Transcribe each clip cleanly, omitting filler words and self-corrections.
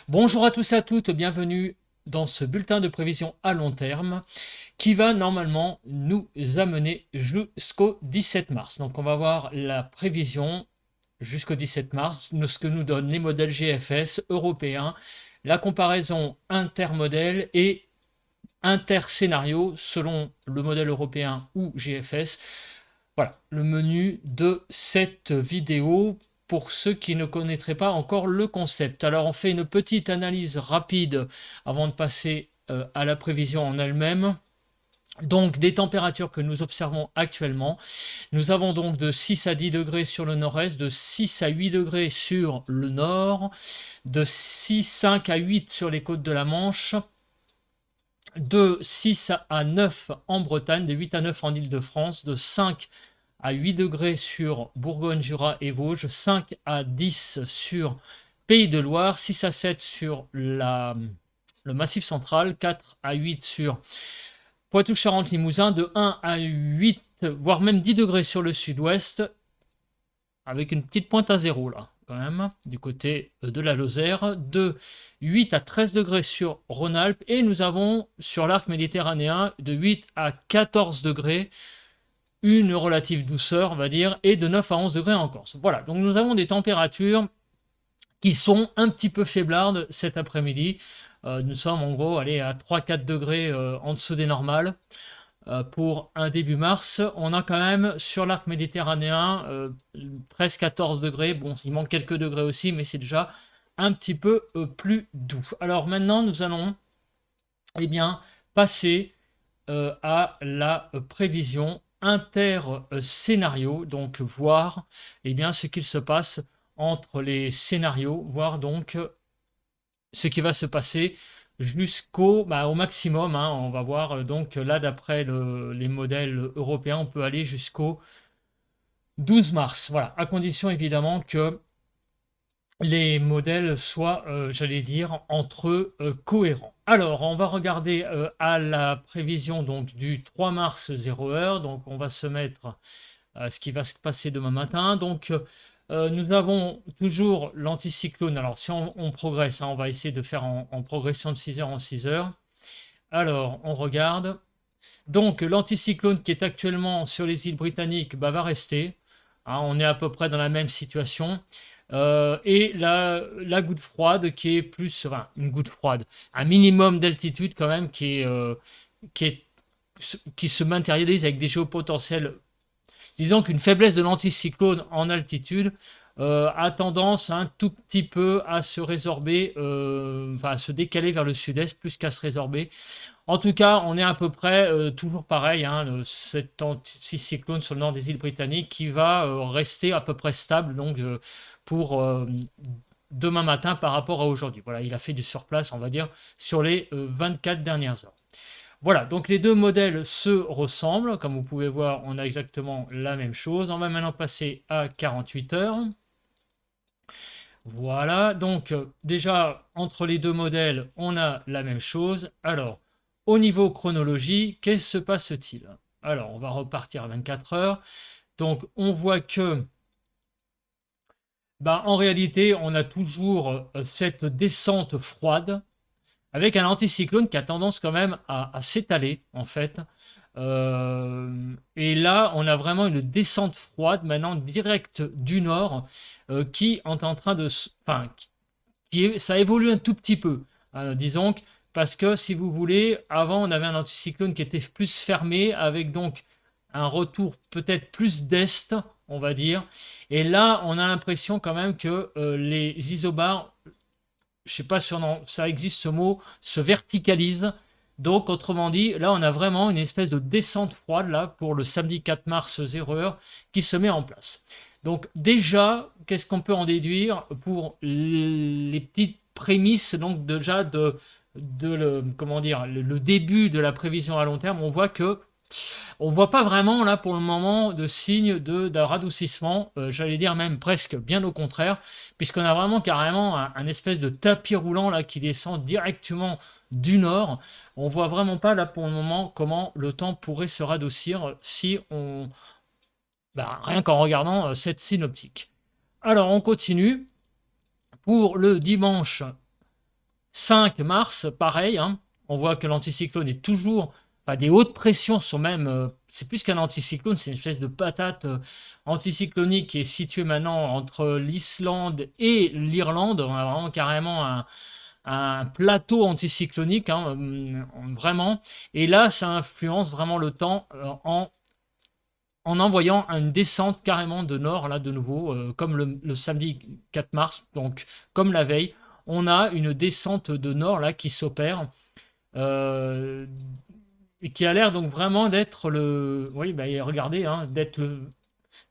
Bonjour à tous et à toutes, bienvenue dans ce bulletin de prévision à long terme qui va normalement nous amener jusqu'au 17 mars. Donc on va voir la prévision jusqu'au 17 mars, ce que nous donnent les modèles GFS européens, la comparaison intermodèle et interscénario selon le modèle européen ou GFS. Voilà le menu de cette vidéo pour ceux qui ne connaîtraient pas encore le concept. Alors on fait une petite analyse rapide avant de passer à la prévision en elle-même. Donc des températures que nous observons actuellement. Nous avons donc de 6 à 10 degrés sur le nord-est, de 6 à 8 degrés sur le nord, de 6, 5 à 8 sur les côtes de la Manche, de 6 à 9 en Bretagne, de 8 à 9 en Île-de-France, de 5 à 8 degrés sur Bourgogne, Jura et Vosges, 5 à 10 sur Pays de Loire, 6 à 7 sur le Massif central, 4 à 8 sur Poitou-Charentes-Limousin, de 1 à 8, voire même 10 degrés sur le sud-ouest, avec une petite pointe à zéro là, quand même, du côté de la Lozère, de 8 à 13 degrés sur Rhône-Alpes, et nous avons sur l'arc méditerranéen de 8 à 14 degrés, une relative douceur, on va dire, et de 9 à 11 degrés en Corse. Voilà, donc nous avons des températures qui sont un petit peu faiblardes cet après-midi. Nous sommes en gros allez, à 3-4 degrés en dessous des normales. Pour un début mars, on a quand même sur l'arc méditerranéen 13-14 degrés. Bon, il manque quelques degrés aussi, mais c'est déjà un petit peu plus doux. Alors maintenant, nous allons eh bien, passer à la prévision inter-scénario, donc voir eh bien, ce qu'il se passe entre les scénarios, voir donc ce qui va se passer jusqu'au au maximum. Hein. On va voir donc là, d'après les modèles européens, on peut aller jusqu'au 12 mars. Voilà, à condition évidemment que les modèles soient, j'allais dire, entre eux cohérents. Alors, on va regarder à la prévision donc, du 3 mars 0 heure. Donc, on va se mettre à ce qui va se passer demain matin. Donc, nous avons toujours l'anticyclone. Alors, si on progresse, hein, on va essayer de faire en progression de 6 heures en 6 heures. Alors, on regarde. Donc, l'anticyclone qui est actuellement sur les îles britanniques va rester. Hein, on est à peu près dans la même situation. Et la goutte froide qui est plus, enfin, une goutte froide, un minimum d'altitude quand même qui, est, qui se matérialise avec des géopotentiels. Disons qu'une faiblesse de l'anticyclone en altitude a tendance un tout petit peu à se résorber, enfin à se décaler vers le sud-est plus qu'à se résorber. En tout cas, on est à peu près toujours pareil, hein, cet anticyclone sur le nord des îles britanniques qui va rester à peu près stable donc, pour demain matin par rapport à aujourd'hui. Voilà, il a fait du surplace, on va dire, sur les 24 dernières heures. Voilà, donc les deux modèles se ressemblent. Comme vous pouvez voir, on a exactement la même chose. On va maintenant passer à 48 heures. Voilà, donc déjà, entre les deux modèles, on a la même chose. Alors, au niveau chronologie, qu'est-ce se passe-t-il? Alors, on va repartir à 24 heures. Donc, on voit que, en réalité, on a toujours cette descente froide avec un anticyclone qui a tendance quand même à s'étaler, en fait. Et là, on a vraiment une descente froide maintenant directe du nord qui est en train de... Enfin, ça évolue un tout petit peu, disons, parce que si vous voulez, avant, on avait un anticyclone qui était plus fermé, avec donc un retour peut-être plus d'est, on va dire. Et là, on a l'impression quand même que les isobars, je ne sais pas si ça existe ce mot, se verticalisent. Donc, autrement dit, là, on a vraiment une espèce de descente froide là pour le samedi 4 mars 0 heure qui se met en place. Donc, déjà, qu'est-ce qu'on peut en déduire pour les petites prémices donc déjà comment dire, le début de la prévision à long terme? On voit que on ne voit pas vraiment là pour le moment de signe d'un radoucissement, j'allais dire même presque bien au contraire, puisqu'on a vraiment carrément un espèce de tapis roulant là qui descend directement du nord. On voit vraiment pas là pour le moment comment le temps pourrait se radoucir si on, rien qu'en regardant cette synoptique. Alors on continue pour le dimanche 5 mars, pareil, hein, on voit que l'anticyclone est toujours, enfin, des hautes pressions sont même, c'est plus qu'un anticyclone, c'est une espèce de patate anticyclonique qui est située maintenant entre l'Islande et l'Irlande. On a vraiment carrément un plateau anticyclonique, hein, vraiment. Et là, ça influence vraiment le temps en envoyant une descente carrément de nord, là, de nouveau, comme le samedi 4 mars, donc comme la veille, on a une descente de nord, là, qui s'opère, euh, et qui a l'air donc vraiment d'être oui, bah, regardez, hein, d'être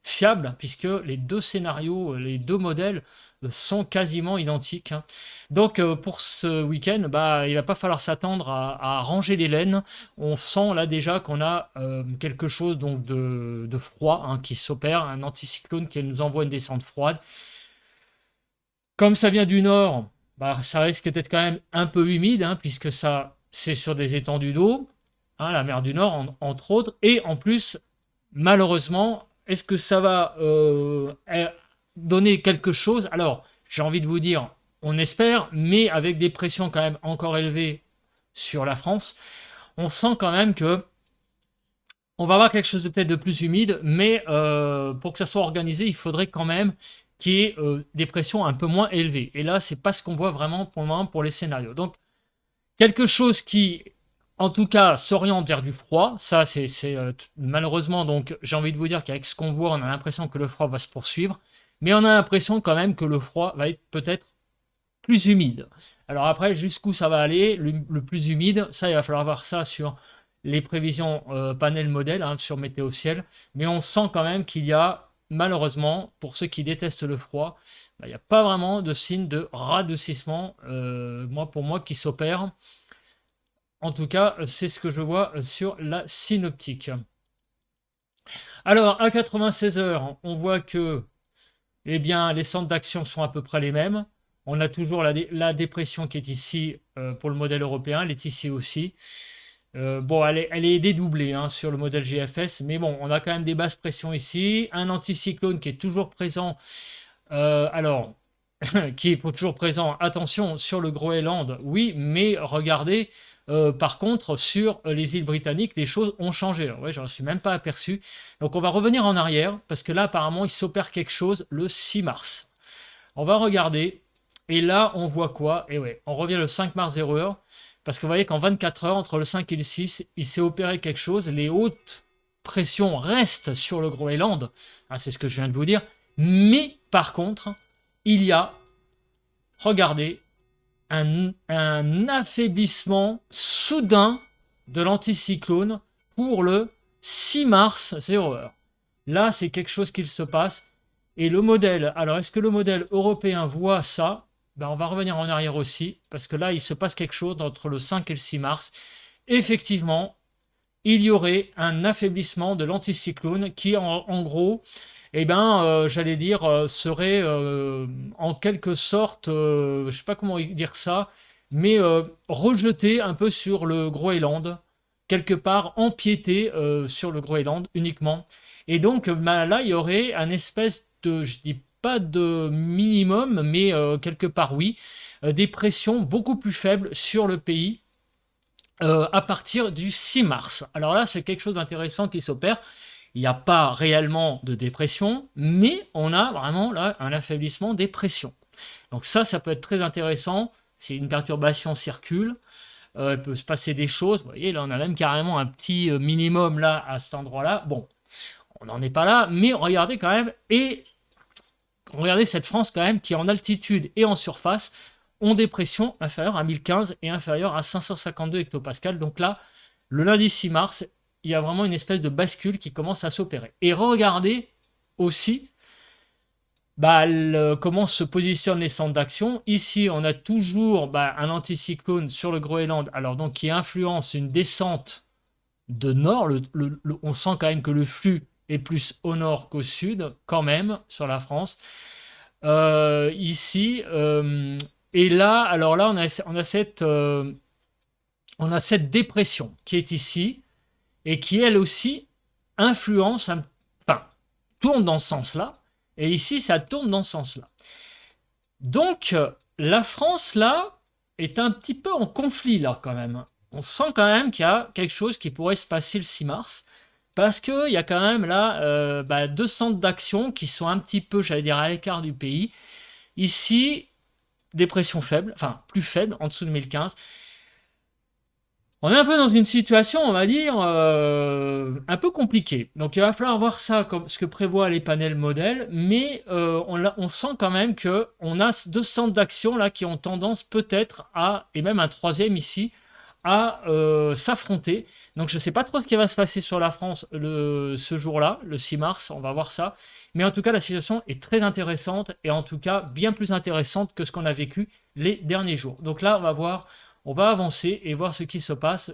fiable, puisque les deux scénarios, les deux modèles sont quasiment identiques, hein. Donc pour ce week-end, bah, il va pas falloir s'attendre à ranger les laines. On sent là déjà qu'on a quelque chose donc de froid, hein, qui s'opère, un anticyclone qui nous envoie une descente froide. Comme ça vient du nord, bah, ça risque d'être quand même un peu humide, hein, puisque ça c'est sur des étendues d'eau, hein, la mer du Nord entre autres, et en plus malheureusement, est-ce que ça va donner quelque chose? Alors, j'ai envie de vous dire, on espère, mais avec des pressions quand même encore élevées sur la France, on sent quand même que on va avoir quelque chose de peut-être de plus humide, mais pour que ça soit organisé, il faudrait quand même qu'il y ait des pressions un peu moins élevées. Et là, c'est pas ce qu'on voit vraiment pour le moment pour les scénarios. Donc, quelque chose qui, en tout cas, s'oriente vers du froid. Ça, c'est malheureusement, donc j'ai envie de vous dire qu'avec ce qu'on voit, on a l'impression que le froid va se poursuivre, mais on a l'impression quand même que le froid va être peut-être plus humide. Alors après, jusqu'où ça va aller, le plus humide, ça, il va falloir voir ça sur les prévisions panel modèle, hein, sur Météo Ciel, mais on sent quand même qu'il y a, malheureusement, pour ceux qui détestent le froid, bah, il n'y a pas vraiment de signe de radoucissement, pour moi, qui s'opère. En tout cas, c'est ce que je vois sur la synoptique. Alors, à 96 heures, on voit que eh bien, les centres d'action sont à peu près les mêmes. On a toujours la dépression qui est ici pour le modèle européen, elle est ici aussi. Bon, elle est dédoublée, hein, sur le modèle GFS, mais bon, on a quand même des basses pressions ici. Un anticyclone qui est toujours présent. Alors, qui est toujours présent, attention, sur le Groenland, oui, mais regardez, par contre, sur les îles britanniques, les choses ont changé. Ouais, je ne suis même pas aperçu. Donc on va revenir en arrière, parce que là, apparemment, il s'opère quelque chose le 6 mars. On va regarder, et là, on voit quoi? Et ouais, on revient le 5 mars 0h, parce que vous voyez qu'en 24 heures, entre le 5 et le 6, il s'est opéré quelque chose. Les hautes pressions restent sur le Groenland, ah, c'est ce que je viens de vous dire, mais par contre, il y a, regardez, un affaiblissement soudain de l'anticyclone pour le 6 mars 0h. Là, c'est quelque chose qui se passe. Et le modèle, alors est-ce que le modèle européen voit ça? Ben, on va revenir en arrière aussi, parce que là, il se passe quelque chose entre le 5 et le 6 mars. Effectivement, il y aurait un affaiblissement de l'anticyclone qui, en gros, eh ben, j'allais dire, serait en quelque sorte, je ne sais pas comment dire ça, mais rejeté un peu sur le Groenland, quelque part empiété sur le Groenland uniquement. Et donc bah, là, il y aurait un espèce de, je dis pas de minimum, mais quelque part oui, des pressions beaucoup plus faibles sur le pays à partir du 6 mars. Alors là, c'est quelque chose d'intéressant qui s'opère. Il n'y a pas réellement de dépression, mais on a vraiment là un affaiblissement des pressions. Donc ça peut être très intéressant. Si une perturbation circule, il peut se passer des choses. Vous voyez, là, on a même carrément un petit minimum là à cet endroit-là. Bon, on n'en est pas là, mais regardez quand même, et regardez cette France quand même qui en altitude et en surface ont des pressions inférieures à 1015 et inférieures à 552 hectopascales. Donc là, le lundi 6 mars, il y a vraiment une espèce de bascule qui commence à s'opérer. Et regardez aussi bah, comment se positionnent les centres d'action. Ici, on a toujours bah, un anticyclone sur le Groenland, alors donc qui influence une descente de nord. On sent quand même que le flux est plus au nord qu'au sud, quand même, sur la France. Ici, et là, alors là, on a cette dépression qui est ici et qui, elle aussi, influence, enfin, tourne dans ce sens-là. Et ici, ça tourne dans ce sens-là. Donc, la France, là, est un petit peu en conflit là quand même. On sent quand même qu'il y a quelque chose qui pourrait se passer le 6 mars. Parce qu'il y a quand même là deux centres d'action qui sont un petit peu, j'allais dire, à l'écart du pays. Ici, dépression faible, enfin plus faible, en dessous de 1015. On est un peu dans une situation, on va dire, un peu compliquée. Donc il va falloir voir ça comme ce que prévoient les panels modèles, mais on sent quand même qu'on a deux centres d'action là qui ont tendance peut-être à, et même un troisième ici, à s'affronter. Donc je ne sais pas trop ce qui va se passer sur la France ce jour-là, le 6 mars, on va voir ça. Mais en tout cas, la situation est très intéressante et en tout cas bien plus intéressante que ce qu'on a vécu les derniers jours. Donc là, on va voir, on va avancer et voir ce qui se passe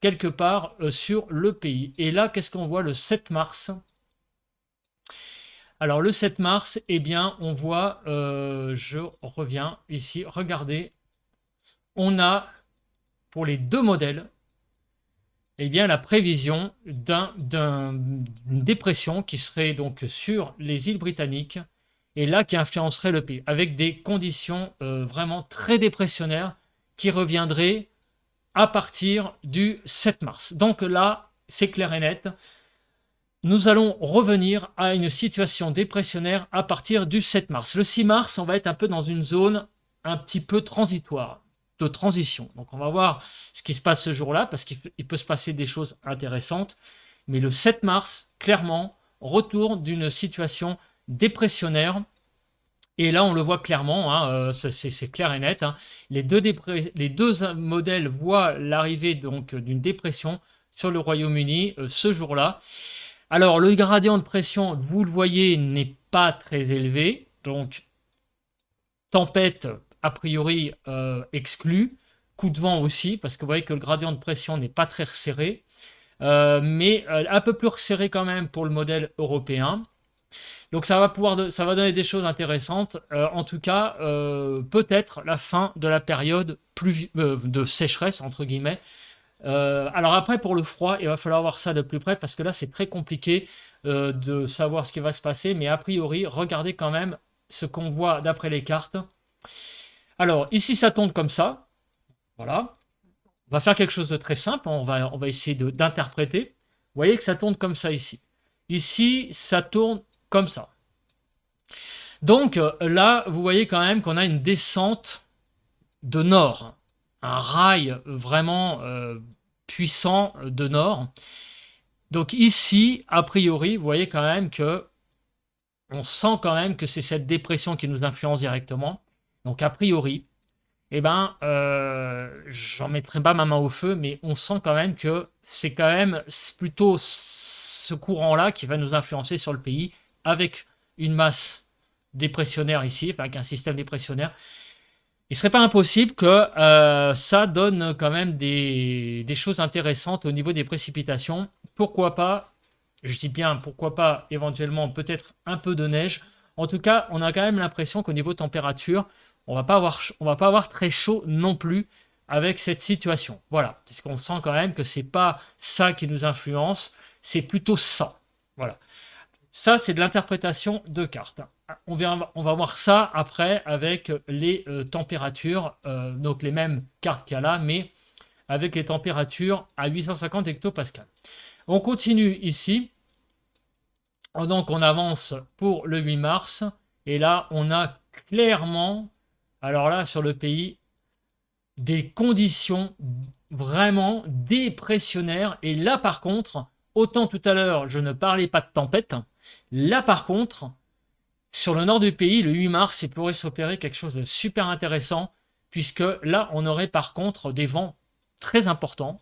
quelque part sur le pays. Et là, qu'est-ce qu'on voit le 7 mars? Alors le 7 mars, eh bien, on voit, je reviens ici, regardez, on a pour les deux modèles, eh bien, la prévision d'une dépression qui serait donc sur les îles britanniques et là qui influencerait le pays, avec des conditions vraiment très dépressionnaires qui reviendraient à partir du 7 mars. Donc là, c'est clair et net. Nous allons revenir à une situation dépressionnaire à partir du 7 mars. Le 6 mars, on va être un peu dans une zone un petit peu transitoire, de transition. Donc on va voir ce qui se passe ce jour-là, parce qu'il peut se passer des choses intéressantes. Mais le 7 mars, clairement, retour d'une situation dépressionnaire. Et là, on le voit clairement, hein, c'est clair et net. Hein. Les deux modèles voient l'arrivée donc d'une dépression sur le Royaume-Uni ce jour-là. Alors, le gradient de pression, vous le voyez, n'est pas très élevé. Donc, tempête, a priori, exclue. Coup de vent aussi, parce que vous voyez que le gradient de pression n'est pas très resserré. Mais un peu plus resserré quand même pour le modèle européen. Donc, ça va donner des choses intéressantes. En tout cas, peut-être la fin de la période de sécheresse, entre guillemets. Alors après, pour le froid, il va falloir voir ça de plus près parce que là, c'est très compliqué de savoir ce qui va se passer. Mais a priori, regardez quand même ce qu'on voit d'après les cartes. Alors, ici, ça tombe comme ça. Voilà. On va faire quelque chose de très simple. On va essayer d'interpréter. Vous voyez que ça tourne comme ça ici. Ici, ça tourne comme ça. Donc là, vous voyez quand même qu'on a une descente de nord. Un rail vraiment puissant de nord. Donc ici, a priori, vous voyez quand même que on sent quand même que c'est cette dépression qui nous influence directement. Donc a priori, eh ben, j'en mettrai pas ma main au feu, mais on sent quand même que c'est quand même plutôt ce courant-là qui va nous influencer sur le pays avec une masse dépressionnaire ici, enfin, avec un système dépressionnaire. Il ne serait pas impossible que ça donne quand même des choses intéressantes au niveau des précipitations. Pourquoi pas, je dis bien pourquoi pas, éventuellement peut-être un peu de neige. En tout cas, on a quand même l'impression qu'au niveau température, on va pas avoir très chaud non plus avec cette situation. Voilà, parce qu'on sent quand même que c'est pas ça qui nous influence, c'est plutôt ça. Voilà. Ça, c'est de l'interprétation de cartes. On va voir ça après avec les températures, donc les mêmes cartes qu'il y a là, mais avec les températures à 850 hectopascales. On continue ici. Donc on avance pour le 8 mars. Et là, on a clairement, alors là, sur le pays, des conditions vraiment dépressionnaires. Et là, par contre, autant tout à l'heure, je ne parlais pas de tempête. Là, par contre, sur le nord du pays, le 8 mars, il pourrait s'opérer quelque chose de super intéressant, puisque là, on aurait par contre des vents très importants,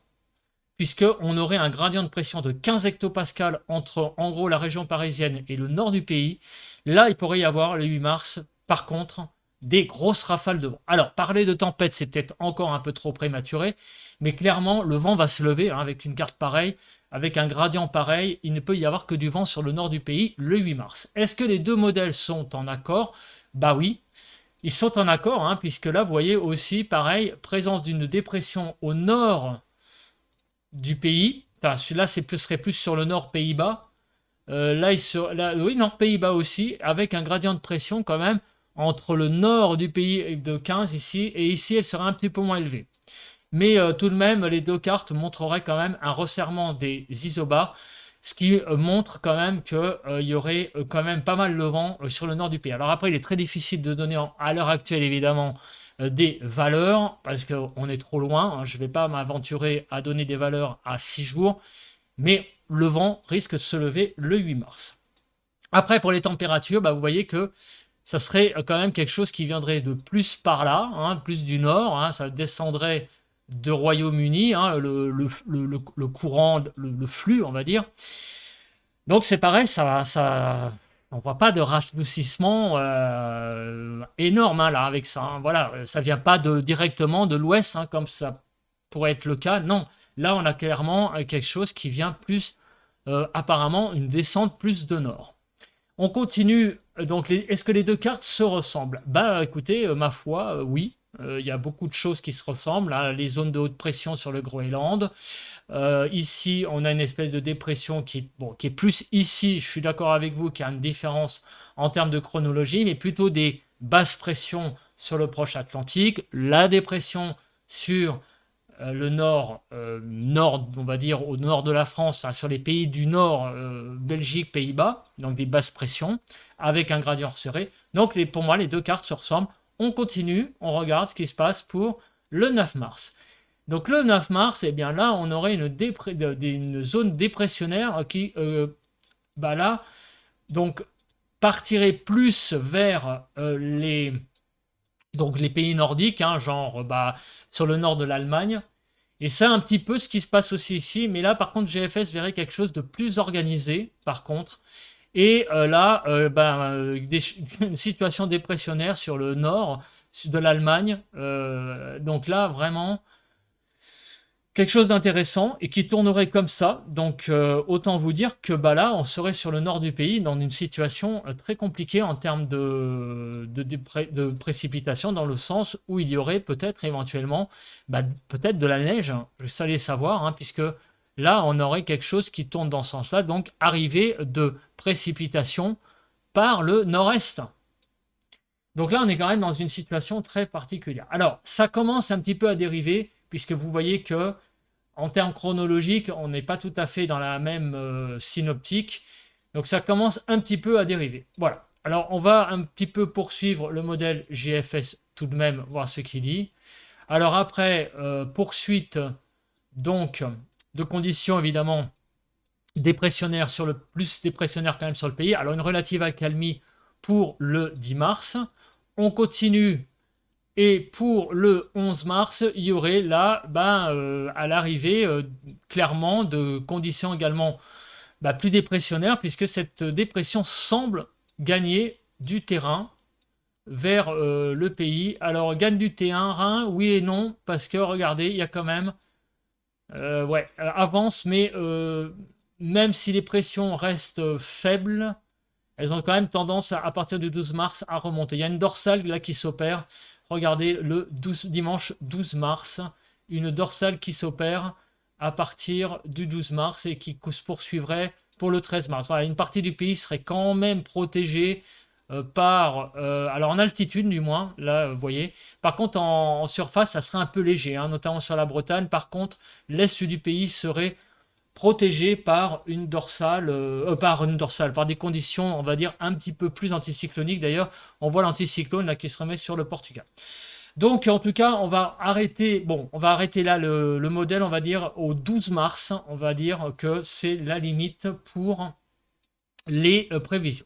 puisqu'on aurait un gradient de pression de 15 hectopascales entre, en gros, la région parisienne et le nord du pays. Là, il pourrait y avoir, le 8 mars, par contre, des grosses rafales de vent. Alors, parler de tempête, c'est peut-être encore un peu trop prématuré, mais clairement, le vent va se lever avec une carte pareille, avec un gradient pareil. Il ne peut y avoir que du vent sur le nord du pays le 8 mars. Est-ce que les deux modèles sont en accord? Bah oui, ils sont en accord, puisque là, vous voyez aussi, pareil, présence d'une dépression au nord du pays. Enfin, celui-là, serait plus sur le nord Pays-Bas. Oui, nord Pays-Bas aussi, avec un gradient de pression quand même entre le nord du pays de 15 ici, et ici elle serait un petit peu moins élevée. Mais tout de même, les deux cartes montreraient quand même un resserrement des isobars, ce qui montre quand même qu'il y aurait quand même pas mal de vent sur le nord du pays. Alors après, il est très difficile de donner à l'heure actuelle, évidemment, des valeurs, parce qu'on est trop loin. Hein. Je ne vais pas m'aventurer à donner des valeurs à 6 jours, mais le vent risque de se lever le 8 mars. Après, pour les températures, bah, vous voyez que ça serait quand même quelque chose qui viendrait de plus par là, hein, plus du nord, hein, ça descendrait de Royaume-Uni, hein, le courant, le flux, on va dire. Donc c'est pareil, on ne voit pas de rafraîchissement énorme hein, là avec ça. Hein, voilà, ça vient pas directement de l'ouest hein, comme ça pourrait être le cas. Non, là on a clairement quelque chose qui vient plus, apparemment, une descente plus de nord. On continue. Donc, est-ce que les deux cartes se ressemblent? Bah, écoutez, ma foi, oui. Il y a beaucoup de choses qui se ressemblent. Hein. Les zones de haute pression sur le Groenland. Ici, on a une espèce de dépression qui est plus ici. Je suis d'accord avec vous qu'il y a une différence en termes de chronologie, mais plutôt des basses pressions sur le proche Atlantique. La dépression sur le nord, on va dire au nord de la France, hein, sur les pays du nord, Belgique, Pays-Bas, donc des basses pressions, avec un gradient serré. Donc pour moi, les deux cartes se ressemblent. On continue, on regarde ce qui se passe pour le 9 mars. Donc le 9 mars, eh bien là, on aurait une zone dépressionnaire qui, bah là, donc partirait plus vers donc les pays nordiques, hein, genre bah, sur le nord de l'Allemagne. Et c'est un petit peu ce qui se passe aussi ici, mais là par contre GFS verrait quelque chose de plus organisé par contre. Et là, une situation dépressionnaire sur le nord de l'Allemagne. Donc là, vraiment, quelque chose d'intéressant et qui tournerait comme ça. Donc autant vous dire que bah, là, on serait sur le nord du pays dans une situation très compliquée en termes de précipitation, dans le sens où il y aurait peut-être éventuellement peut-être de la neige, hein, je savais savoir, hein, puisque là, on aurait quelque chose qui tourne dans ce sens-là, donc arrivée de précipitation par le nord-est. Donc là, on est quand même dans une situation très particulière. Alors, ça commence un petit peu à dériver, puisque vous voyez que en termes chronologiques, on n'est pas tout à fait dans la même synoptique. Donc ça commence un petit peu à dériver. Voilà. Alors on va un petit peu poursuivre le modèle GFS tout de même, voir ce qu'il dit. Alors après, poursuite donc de conditions évidemment dépressionnaires sur le plus dépressionnaire quand même sur le pays. Alors une relative accalmie pour le 10 mars. On continue. Et pour le 11 mars, il y aurait là, à l'arrivée, clairement, de conditions également plus dépressionnaires, puisque cette dépression semble gagner du terrain vers le pays. Alors, gagne du terrain, oui et non, parce que, regardez, il y a quand même... avance, mais même si les pressions restent faibles, elles ont quand même tendance, à partir du 12 mars, à remonter. Il y a une dorsale là qui s'opère. Regardez, le dimanche 12 mars, une dorsale qui s'opère à partir du 12 mars et qui se poursuivrait pour le 13 mars. Voilà, une partie du pays serait quand même protégée alors en altitude du moins, là, vous voyez. Par contre, en surface, ça serait un peu léger, hein, notamment sur la Bretagne. Par contre, l'est du pays serait protégé par une dorsale, par des conditions, on va dire, un petit peu plus anticycloniques. D'ailleurs, on voit l'anticyclone là qui se remet sur le Portugal. Donc, en tout cas, on va arrêter là le modèle, on va dire, au 12 mars. On va dire que c'est la limite pour les prévisions.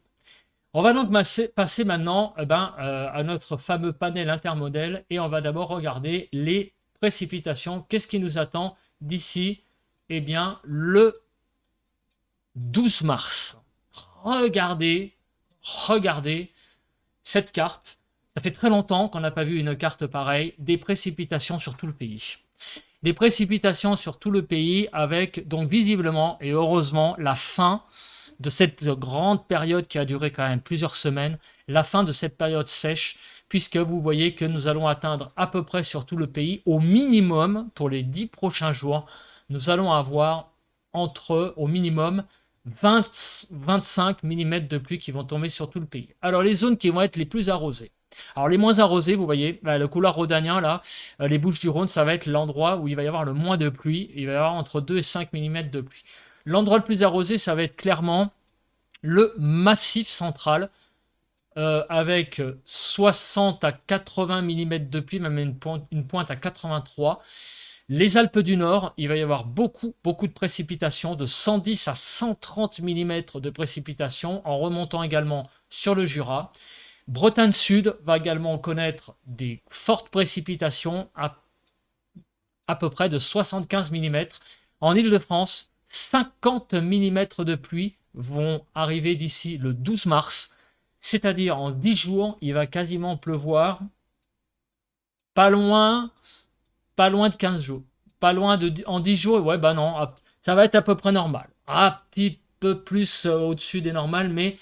On va donc passer maintenant à notre fameux panel intermodèle et on va d'abord regarder les précipitations. Qu'est-ce qui nous attend d'ici eh bien, le 12 mars. Regardez cette carte. Ça fait très longtemps qu'on n'a pas vu une carte pareille. Des précipitations sur tout le pays. Des précipitations sur tout le pays avec, donc visiblement et heureusement, la fin de cette grande période qui a duré quand même plusieurs semaines. La fin de cette période sèche, puisque vous voyez que nous allons atteindre à peu près sur tout le pays, au minimum, pour les 10 prochains jours, nous allons avoir au minimum 25 mm de pluie qui vont tomber sur tout le pays. Alors les zones qui vont être les plus arrosées. Alors les moins arrosés, vous voyez, le couloir rhodanien, là, les Bouches-du-Rhône, ça va être l'endroit où il va y avoir le moins de pluie. Il va y avoir entre 2 et 5 mm de pluie. L'endroit le plus arrosé, ça va être clairement le Massif central, avec 60 à 80 mm de pluie, même une pointe à 83. Les Alpes du Nord, il va y avoir beaucoup de précipitations, de 110 à 130 mm de précipitations, en remontant également sur le Jura. Bretagne Sud va également connaître des fortes précipitations à peu près de 75 mm. En Île-de-France, 50 mm de pluie vont arriver d'ici le 12 mars. C'est-à-dire en 10 jours, il va quasiment pleuvoir pas loin de 15 jours. Pas loin en 10 jours, ouais, bah non, ça va être à peu près normal. Un petit peu plus au-dessus des normales, mais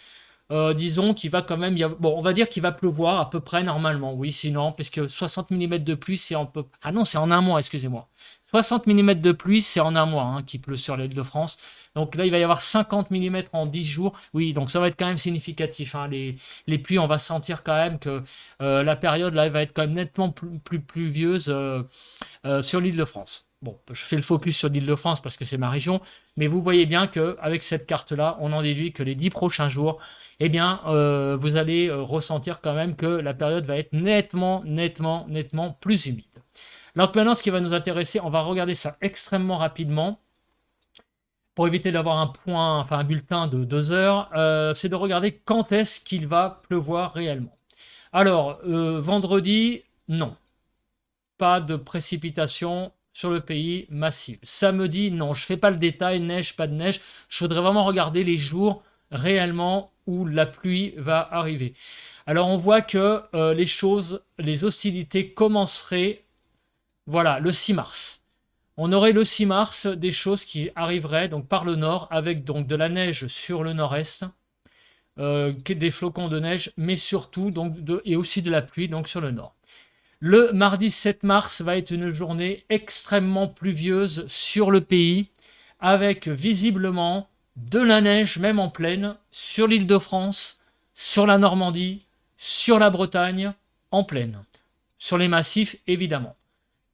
disons qu'il va quand même bon, on va dire qu'il va pleuvoir à peu près normalement, oui, sinon, parce que 60 mm de pluie, c'est ah non, c'est en un mois, excusez-moi. 60 mm de pluie, c'est en un mois hein, qui pleut sur l'île de France. Donc là, il va y avoir 50 mm en 10 jours. Oui, donc ça va être quand même significatif. Hein. Les pluies, on va sentir quand même que la période là, elle va être quand même nettement plus pluvieuse sur l'île de France. Bon, je fais le focus sur l'île de France parce que c'est ma région, mais vous voyez bien qu'avec cette carte-là, on en déduit que les 10 prochains jours, eh bien, vous allez ressentir quand même que la période va être nettement plus humide. Donc maintenant, ce qui va nous intéresser, on va regarder ça extrêmement rapidement pour éviter d'avoir un bulletin de 2 heures, c'est de regarder quand est-ce qu'il va pleuvoir réellement. Alors, vendredi, non. Pas de précipitation sur le pays massive. Samedi, non. Je ne fais pas le détail, neige, pas de neige. Je voudrais vraiment regarder les jours réellement où la pluie va arriver. Alors, on voit que les hostilités commenceraient, voilà, le 6 mars. On aurait le 6 mars des choses qui arriveraient donc par le nord, avec donc de la neige sur le nord-est, des flocons de neige, mais surtout donc et aussi de la pluie donc sur le nord. Le mardi 7 mars va être une journée extrêmement pluvieuse sur le pays, avec visiblement de la neige même en pleine sur l'île de France, sur la Normandie, sur la Bretagne, en pleine. Sur les massifs, évidemment.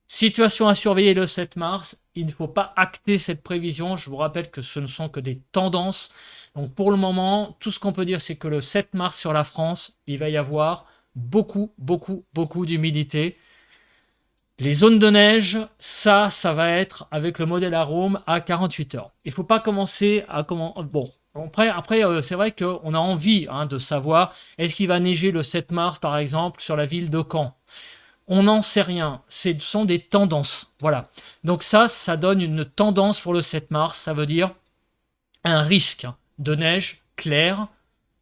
Situation à surveiller le 7 mars. Il ne faut pas acter cette prévision. Je vous rappelle que ce ne sont que des tendances. Donc pour le moment, tout ce qu'on peut dire, c'est que le 7 mars sur la France, il va y avoir beaucoup d'humidité. Les zones de neige, ça va être avec le modèle Arome à 48 heures. Il ne faut pas commencer à... Bon, après c'est vrai qu'on a envie de savoir, est-ce qu'il va neiger le 7 mars, par exemple, sur la ville de Caen? On n'en sait rien. Ce sont des tendances. Voilà. Donc ça donne une tendance pour le 7 mars. Ça veut dire un risque de neige claire.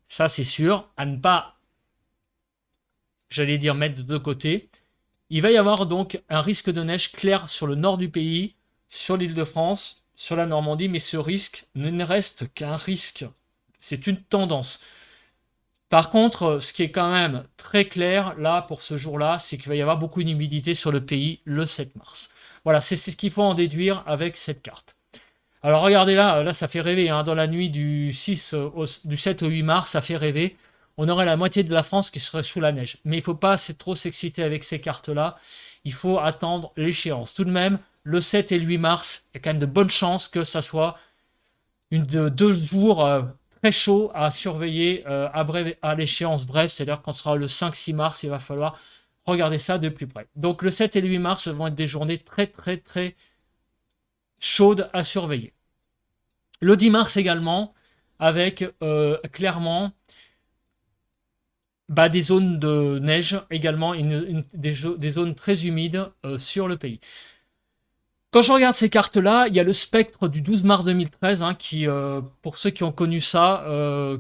Ça, c'est sûr. À ne pas, j'allais dire, mettre de côté. Il va y avoir donc un risque de neige clair sur le nord du pays, sur l'île de France, sur la Normandie. Mais ce risque ne reste qu'un risque. C'est une tendance. Par contre, ce qui est quand même très clair là pour ce jour-là, c'est qu'il va y avoir beaucoup d'humidité sur le pays le 7 mars. Voilà, c'est ce qu'il faut en déduire avec cette carte. Alors regardez là ça fait rêver. Hein, dans la nuit du 7 au 8 mars, ça fait rêver. On aurait la moitié de la France qui serait sous la neige. Mais il ne faut pas trop s'exciter avec ces cartes-là. Il faut attendre l'échéance. Tout de même, le 7 et le 8 mars, il y a quand même de bonnes chances que ça soit 2 jours très chaud à surveiller à l'échéance brève, c'est-à-dire quand ce sera le 5-6 mars, il va falloir regarder ça de plus près. Donc le 7 et le 8 mars vont être des journées très chaudes à surveiller. Le 10 mars également, avec clairement des zones de neige également, des zones très humides sur le pays. Quand je regarde ces cartes-là, il y a le spectre du 12 mars 2013 qui, pour ceux qui ont connu ça,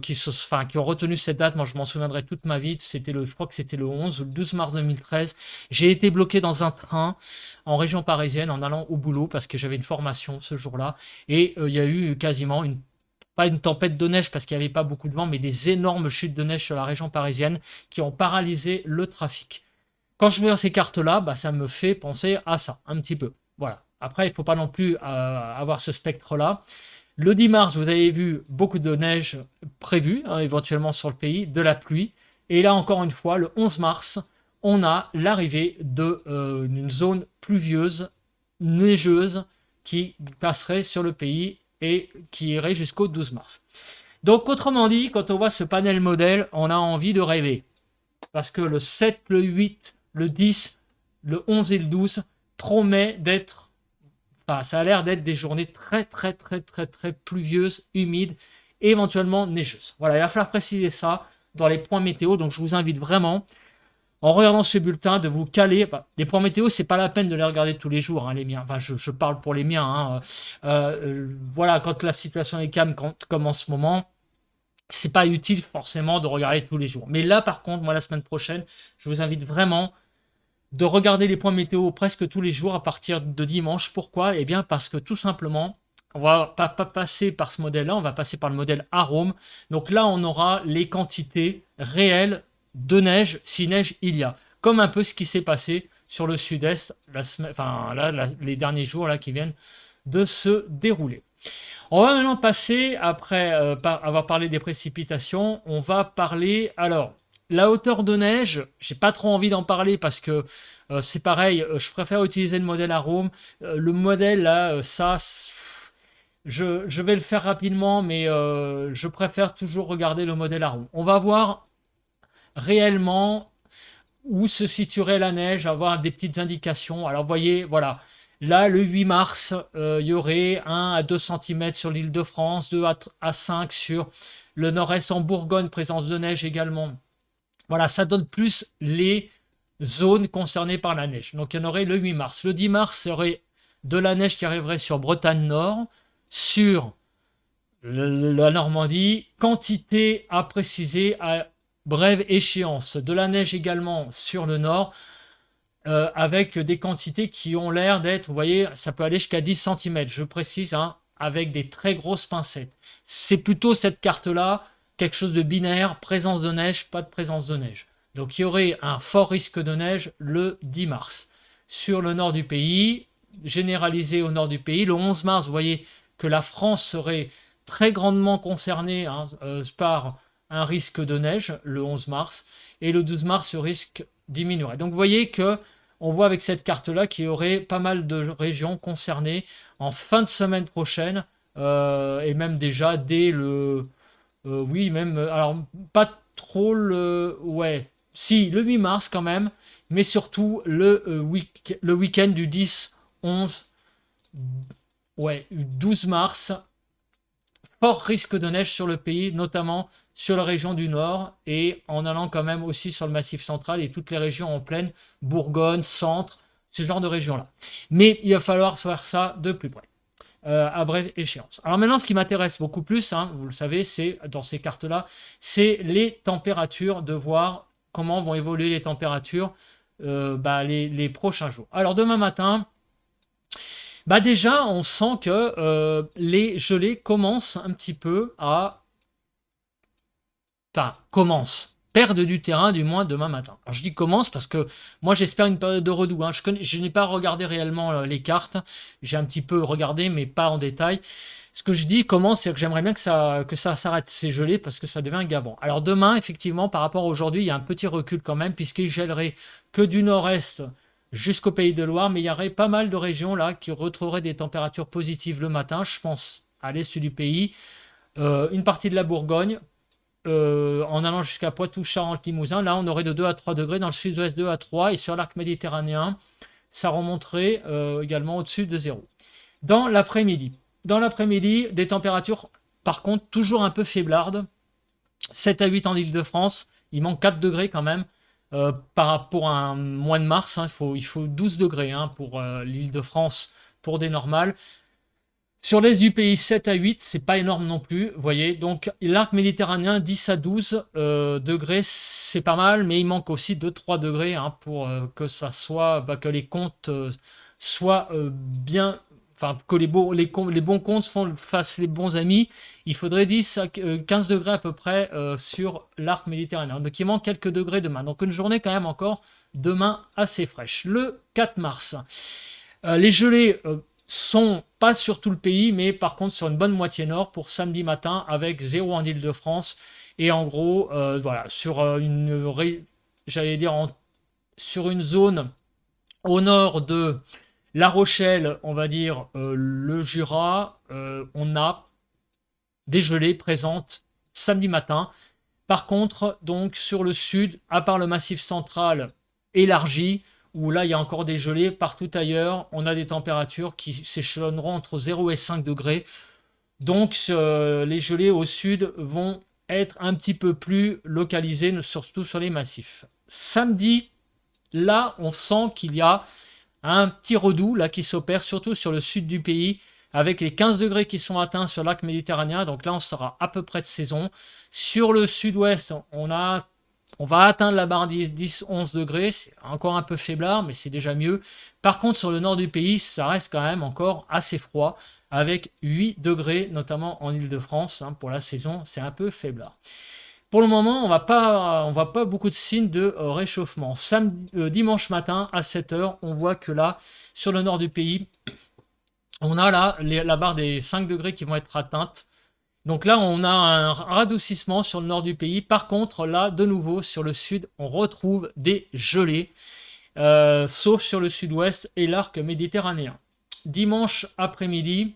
qui ont retenu cette date, moi je m'en souviendrai toute ma vie, je crois que c'était le 11 ou le 12 mars 2013. J'ai été bloqué dans un train en région parisienne en allant au boulot parce que j'avais une formation ce jour-là. Et il y a eu quasiment pas une tempête de neige parce qu'il n'y avait pas beaucoup de vent, mais des énormes chutes de neige sur la région parisienne qui ont paralysé le trafic. Quand je vois ces cartes-là, ça me fait penser à ça, un petit peu. Voilà. Après, il ne faut pas non plus avoir ce spectre-là. Le 10 mars, vous avez vu beaucoup de neige prévue, éventuellement sur le pays, de la pluie. Et là, encore une fois, le 11 mars, on a l'arrivée d'une zone pluvieuse, neigeuse, qui passerait sur le pays et qui irait jusqu'au 12 mars. Donc, autrement dit, quand on voit ce panel modèle, on a envie de rêver. Parce que le 7, le 8, le 10, le 11 et le 12 promet d'être... Enfin, ça a l'air d'être des journées très, très, très, très, très pluvieuses, humides et éventuellement neigeuses. Voilà, il va falloir préciser ça dans les points météo. Donc, je vous invite vraiment, en regardant ce bulletin, de vous caler. Les points météo, c'est pas la peine de les regarder tous les jours, hein, les miens. Enfin, je parle pour les miens. Hein. Voilà, quand la situation est calme, comme en ce moment, c'est pas utile forcément de regarder tous les jours. Mais là, par contre, moi, la semaine prochaine, je vous invite vraiment de regarder les points météo presque tous les jours à partir de dimanche. Pourquoi? Eh bien, parce que tout simplement, on va pas passer par ce modèle-là, on va passer par le modèle Arome. Donc là, on aura les quantités réelles de neige, si neige il y a. Comme un peu ce qui s'est passé sur le sud-est les derniers jours là, qui viennent de se dérouler. On va maintenant passer, après avoir parlé des précipitations, on va parler, alors, la hauteur de neige, j'ai pas trop envie d'en parler parce que c'est pareil, je préfère utiliser le modèle Arome. Le modèle là, je vais le faire rapidement, mais je préfère toujours regarder le modèle Arome. On va voir réellement où se situerait la neige, avoir des petites indications. Alors, vous voyez, voilà. Là, le 8 mars, il y aurait 1 à 2 cm sur l'île de France, 2 à 5 sur le nord-est en Bourgogne, présence de neige également. Voilà, ça donne plus les zones concernées par la neige. Donc, il y en aurait le 8 mars. Le 10 mars, serait de la neige qui arriverait sur Bretagne Nord, sur la Normandie, quantité à préciser à brève échéance. De la neige également sur le nord, avec des quantités qui ont l'air d'être, vous voyez, ça peut aller jusqu'à 10 cm, je précise, hein, avec des très grosses pincettes. C'est plutôt cette carte-là, quelque chose de binaire, présence de neige, pas de présence de neige. Donc il y aurait un fort risque de neige le 10 mars. Sur le nord du pays, généralisé au nord du pays, le 11 mars, vous voyez que la France serait très grandement concernée par un risque de neige le 11 mars, et le 12 mars, ce risque diminuerait. Donc vous voyez que on voit avec cette carte-là qu'il y aurait pas mal de régions concernées en fin de semaine prochaine, et même déjà dès le... oui, même... alors, pas trop le... Ouais, si, le 8 mars quand même, mais surtout le week-end du 10, 11, ouais, 12 mars, fort risque de neige sur le pays, notamment sur la région du Nord et en allant quand même aussi sur le Massif central et toutes les régions en plaine, Bourgogne, Centre, ce genre de régions-là. Mais il va falloir faire ça de plus près, à brève échéance. Alors maintenant, ce qui m'intéresse beaucoup plus, hein, vous le savez, c'est dans ces cartes-là, c'est les températures, de voir comment vont évoluer les températures les prochains jours. Alors demain matin, déjà, on sent que les gelées commencent un petit peu à... Enfin, commencent. Perdent du terrain, du moins demain matin. Alors, je dis commence parce que moi, j'espère une période de redoux. Hein. Je n'ai pas regardé réellement les cartes. J'ai un petit peu regardé, mais pas en détail. Ce que je dis commence, c'est que j'aimerais bien que ça s'arrête ces gelées parce que ça devient gavant. Alors demain, effectivement, par rapport à aujourd'hui, il y a un petit recul quand même puisqu'il gèlerait que du nord-est jusqu'au Pays de Loire, mais il y aurait pas mal de régions là qui retrouveraient des températures positives le matin. Je pense à l'est du pays, une partie de la Bourgogne, en allant jusqu'à Poitou, Charentes, Limousin. Là, on aurait de 2 à 3 degrés, dans le sud-ouest 2 à 3, et sur l'arc méditerranéen, ça remonterait également au-dessus de 0. Dans l'après-midi, des températures, par contre, toujours un peu faiblardes, 7 à 8 en Île-de-France, il manque 4 degrés quand même. Par rapport à un mois de mars, hein, il faut 12 degrés hein, pour l'Île-de-France pour des normales. Sur l'est du pays, 7 à 8, c'est pas énorme non plus, vous voyez. Donc l'arc méditerranéen, 10 à 12 degrés, c'est pas mal, mais il manque aussi 2-3 degrés hein, pour que ça soit, que les comptes soient bien, enfin que les bons comptes fassent les bons amis. Il faudrait 10 à 15 degrés à peu près sur l'arc méditerranéen. Donc il manque quelques degrés demain. Donc une journée quand même encore demain assez fraîche. Le 4 mars, les gelées sont pas sur tout le pays, mais par contre sur une bonne moitié nord pour samedi matin avec 0 en Île-de-France Et en gros, voilà, sur j'allais dire sur une zone au nord de La Rochelle, on va dire le Jura, on a des gelées présentes samedi matin. Par contre, donc sur le sud, à part le massif central élargi, où là il y a encore des gelées, partout ailleurs, on a des températures qui s'échelonneront entre 0 et 5 degrés. Donc les gelées au sud vont être un petit peu plus localisées, surtout sur les massifs. Samedi, là, on sent qu'il y a un petit redout là qui s'opère, surtout sur le sud du pays, avec les 15 degrés qui sont atteints sur l'arc méditerranéen. Donc là, on sera à peu près de saison. Sur le sud-ouest, on va atteindre la barre des 10-11 degrés. C'est encore un peu faiblard, mais c'est déjà mieux. Par contre, sur le nord du pays, ça reste quand même encore assez froid, avec 8 degrés, notamment en Île-de-France. Pour la saison, c'est un peu faiblard. Pour le moment, on ne voit pas beaucoup de signes de réchauffement. Dimanche matin à 7 h, on voit que là, sur le nord du pays, on a là la barre des 5 degrés qui vont être atteintes. Donc là, on a un radoucissement sur le nord du pays. Par contre, là, de nouveau, sur le sud, on retrouve des gelées, sauf sur le sud-ouest et l'arc méditerranéen. Dimanche après-midi,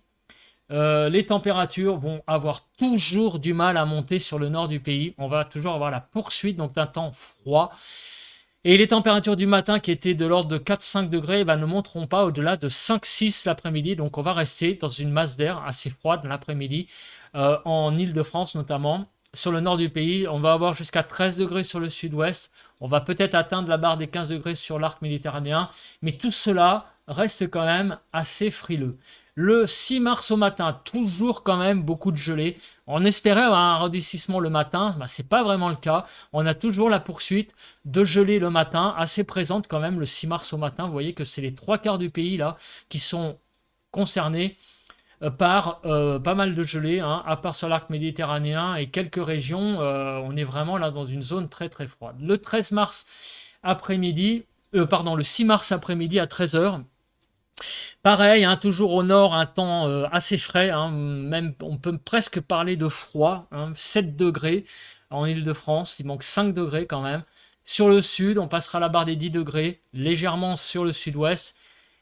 les températures vont avoir toujours du mal à monter sur le nord du pays. On va toujours avoir la poursuite donc d'un temps froid. Et les températures du matin qui étaient de l'ordre de 4-5 degrés ne monteront pas au-delà de 5-6 l'après-midi. Donc on va rester dans une masse d'air assez froide l'après-midi, en Île-de-France notamment. Sur le nord du pays, on va avoir jusqu'à 13 degrés sur le sud-ouest. On va peut-être atteindre la barre des 15 degrés sur l'arc méditerranéen. Mais tout cela reste quand même assez frileux. Le 6 mars au matin, toujours quand même beaucoup de gelée. On espérait avoir un radoucissement le matin, c'est pas vraiment le cas. On a toujours la poursuite de gelée le matin, assez présente quand même le 6 mars au matin. Vous voyez que c'est les 3/4 du pays là qui sont concernés par pas mal de gelée, à part sur l'arc méditerranéen et quelques régions. On est vraiment là dans une zone très très froide. Le 13 mars après-midi, le 6 mars après-midi à 13 h. Pareil, toujours au nord, un temps assez frais, même on peut presque parler de froid, 7 degrés en Île-de-France, il manque 5 degrés quand même. Sur le sud, on passera la barre des 10 degrés, légèrement sur le sud-ouest,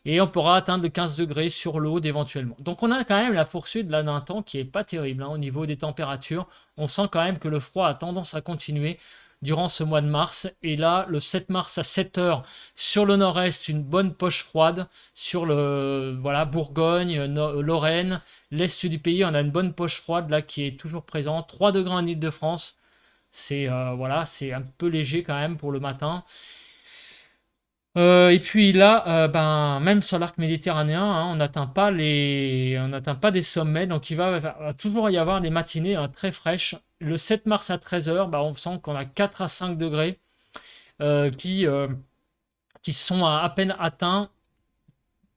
et on pourra atteindre de 15 degrés sur l'Aude éventuellement. Donc on a quand même la poursuite là d'un temps qui est pas terrible au niveau des températures. On sent quand même que le froid a tendance à continuer durant ce mois de mars. Et là, le 7 mars à 7 h, sur le nord-est, une bonne poche froide. Sur le Bourgogne, Lorraine, l'est du pays, on a une bonne poche froide là qui est toujours présente. 3 degrés en Île-de-France. C'est c'est un peu léger quand même pour le matin. Et puis là, même sur l'arc méditerranéen, on n'atteint pas des sommets, donc il va toujours y avoir des matinées très fraîches. Le 7 mars à 13 h, on sent qu'on a 4 à 5 degrés qui sont à peine atteints.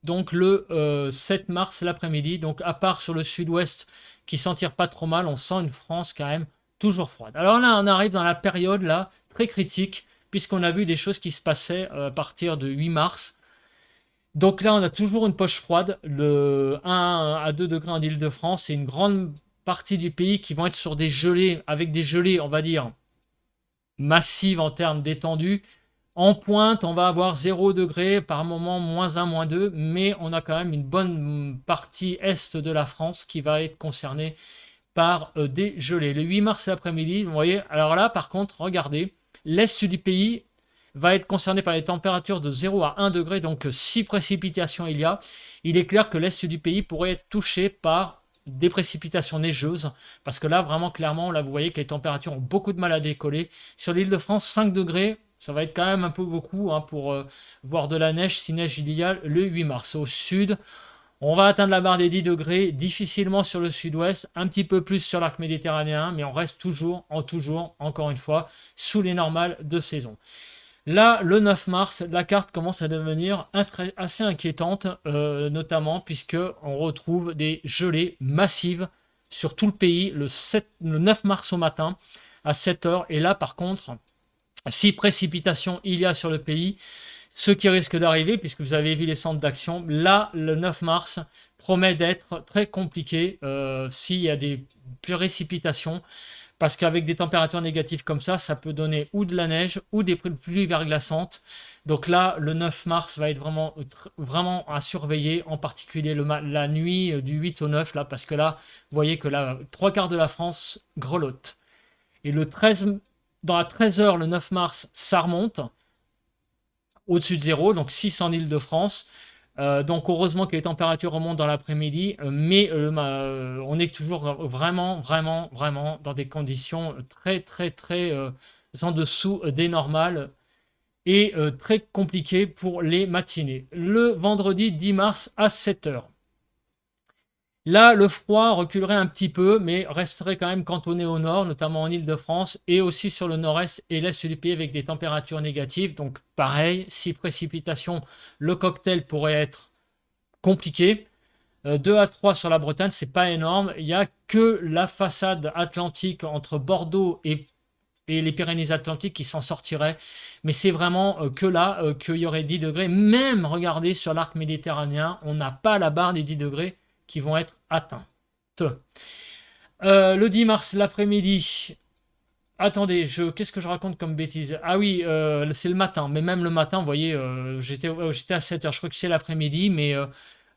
Donc le 7 mars l'après-midi, donc à part sur le sud-ouest qui s'en tire pas trop mal, on sent une France quand même toujours froide. Alors là, on arrive dans la période là très critique, puisqu'on a vu des choses qui se passaient à partir de 8 mars. Donc là, on a toujours une poche froide, le 1 à 2 degrés en Île-de-France, et une grande partie du pays qui vont être sur des gelées, avec des gelées, on va dire, massives en termes d'étendue. En pointe, on va avoir 0 degré, par moment -1, -2, mais on a quand même une bonne partie est de la France qui va être concernée par des gelées. Le 8 mars après-midi, vous voyez, alors là, par contre, regardez, l'est du pays va être concerné par les températures de 0 à 1 degré, donc si précipitations il est clair que l'est du pays pourrait être touché par des précipitations neigeuses, parce que là, vraiment clairement, là, vous voyez que les températures ont beaucoup de mal à décoller. Sur l'île de France, 5 degrés, ça va être quand même un peu beaucoup pour voir de la neige, si neige il y a le 8 mars. Au sud, on va atteindre la barre des 10 degrés, difficilement sur le sud-ouest, un petit peu plus sur l'arc méditerranéen, mais on reste toujours, encore une fois, sous les normales de saison. Là, le 9 mars, la carte commence à devenir assez inquiétante, notamment puisqu'on retrouve des gelées massives sur tout le pays le 9 mars au matin à 7 h. Et là, par contre, si précipitation il y a sur le pays, ce qui risque d'arriver, puisque vous avez vu les centres d'action, là, le 9 mars promet d'être très compliqué s'il y a des précipitations, parce qu'avec des températures négatives comme ça peut donner ou de la neige ou des pluies verglaçantes. Donc là, le 9 mars va être vraiment à surveiller, en particulier la nuit du 8 au 9, là, parce que là, vous voyez que là, 3/4 de la France grelotte. Et le 13, dans la 13h, le 9 mars, ça remonte au-dessus de zéro, donc 6 en Île-de-France. Donc heureusement que les températures remontent dans l'après-midi, mais on est toujours vraiment dans des conditions très en dessous des normales et très compliquées pour les matinées. Le vendredi 10 mars à 7h. Là, le froid reculerait un petit peu, mais resterait quand même cantonné au nord, notamment en Île-de-France, et aussi sur le nord-est et l'est du pays avec des températures négatives. Donc pareil, si précipitation, le cocktail pourrait être compliqué. 2 à 3 sur la Bretagne, c'est pas énorme. Il n'y a que la façade atlantique entre Bordeaux et les Pyrénées-Atlantiques qui s'en sortiraient. Mais c'est vraiment que là qu'il y aurait 10 degrés. Même, regardez, sur l'arc méditerranéen, on n'a pas la barre des 10 degrés qui vont être atteintes. Le 10 mars, l'après-midi. Attendez, qu'est-ce que je raconte comme bêtise? Ah oui, c'est le matin. Mais même le matin, vous voyez, j'étais à 7h. Je crois que c'est l'après-midi. Mais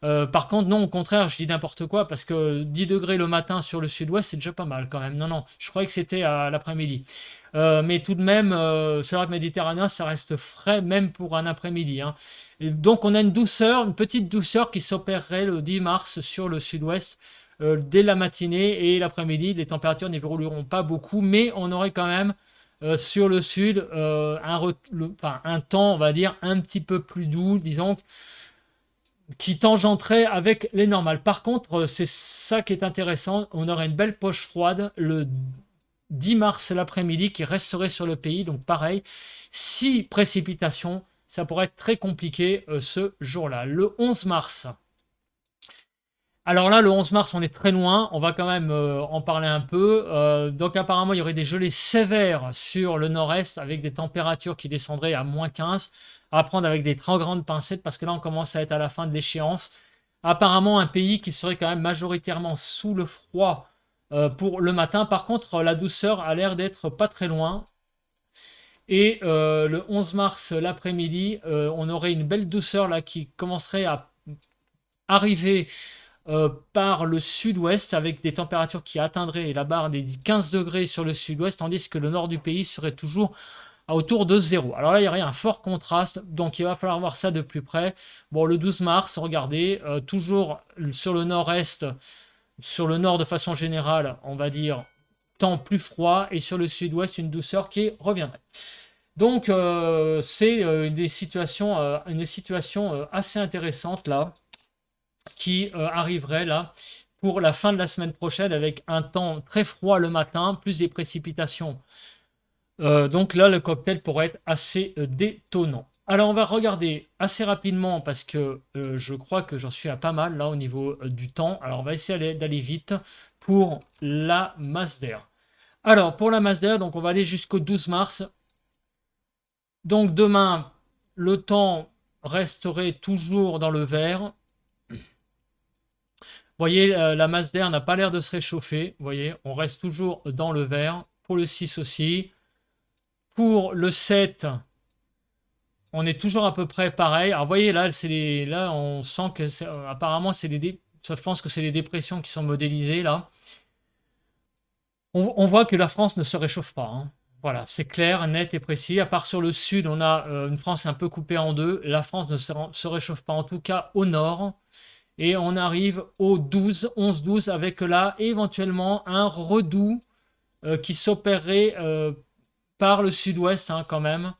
par contre, non, au contraire, je dis n'importe quoi. Parce que 10 degrés le matin sur le sud-ouest, c'est déjà pas mal quand même. Non, je croyais que c'était à l'après-midi. Mais tout de même, sur l'arc méditerranéen, ça reste frais, même pour un après-midi. Hein. Donc on a une petite douceur qui s'opérerait le 10 mars sur le sud-ouest dès la matinée et l'après-midi. Les températures n'évolueront pas beaucoup, mais on aurait quand même sur le sud un temps, on va dire, un petit peu plus doux, disons, qui tangenterait avec les normales. Par contre, c'est ça qui est intéressant, on aurait une belle poche froide le 10 mars l'après-midi qui resterait sur le pays. Donc pareil, si précipitation, ça pourrait être très compliqué ce jour-là. Le 11 mars. Alors là, le 11 mars, on est très loin. On va quand même en parler un peu. Donc apparemment, il y aurait des gelées sévères sur le nord-est avec des températures qui descendraient à -15. À prendre avec des très grandes pincettes parce que là, on commence à être à la fin de l'échéance. Apparemment, un pays qui serait quand même majoritairement sous le froid pour le matin. Par contre, la douceur a l'air d'être pas très loin. Et le 11 mars, l'après-midi, on aurait une belle douceur là qui commencerait à arriver par le sud-ouest avec des températures qui atteindraient la barre des 15 degrés sur le sud-ouest, tandis que le nord du pays serait toujours à autour de 0. Alors là, il y aurait un fort contraste, donc il va falloir voir ça de plus près. Bon, le 12 mars, regardez, toujours sur le nord-est, sur le nord de façon générale, on va dire temps plus froid, et sur le sud-ouest, une douceur qui reviendrait. Donc, c'est une situation assez intéressante là, qui arriverait là pour la fin de la semaine prochaine avec un temps très froid le matin, plus des précipitations. Donc là, le cocktail pourrait être assez détonnant. Alors, on va regarder assez rapidement parce que je crois que j'en suis à pas mal là au niveau du temps. Alors, on va essayer d'aller vite pour la masse d'air. Alors, pour la masse d'air, donc on va aller jusqu'au 12 mars. Donc, demain, le temps resterait toujours dans le vert. Vous voyez, la masse d'air n'a pas l'air de se réchauffer. Vous voyez, on reste toujours dans le vert. Pour le 6 aussi. Pour le 7, on est toujours à peu près pareil. Alors, vous voyez, là, là on sent que apparemment, je pense que c'est les dépressions qui sont modélisées, là. On voit que la France ne se réchauffe pas. Hein. Voilà, c'est clair, net et précis. À part sur le sud, on a une France un peu coupée en deux. La France ne se réchauffe pas, en tout cas au nord. Et on arrive au 11-12, avec là, éventuellement, un redout qui s'opérerait par le sud-ouest hein, quand même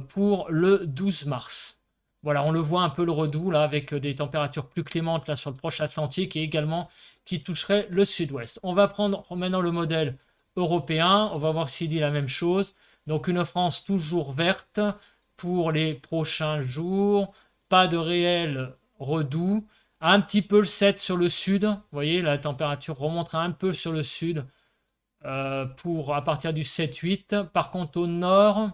pour le 12 mars. Voilà, on le voit un peu le redout là avec des températures plus clémentes là sur le proche Atlantique et également qui toucherait le sud-ouest. On va prendre maintenant le modèle européen, on va voir s'il dit la même chose. Donc une France toujours verte pour les prochains jours, pas de réel redout. Un petit peu le 7 sur le sud, vous voyez la température remontera un peu sur le sud pour à partir du 7-8. Par contre au nord,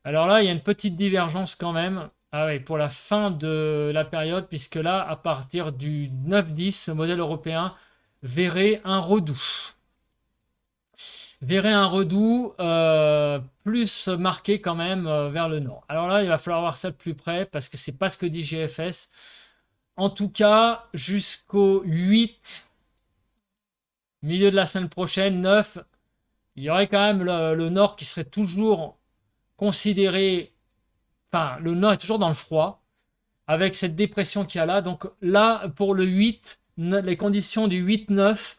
alors là il y a une petite divergence quand même. Ah oui, pour la fin de la période, puisque là, à partir du 9-10, le modèle européen verrait un redout. verrait un redout plus marqué quand même vers le nord. Alors là, il va falloir voir ça de plus près parce que c'est pas ce que dit GFS. En tout cas, jusqu'au 8, milieu de la semaine prochaine, 9, il y aurait quand même le nord qui serait toujours considéré. Enfin, le nord est toujours dans le froid avec cette dépression qu'il y a là. Donc là, pour le 8, les conditions du 8-9,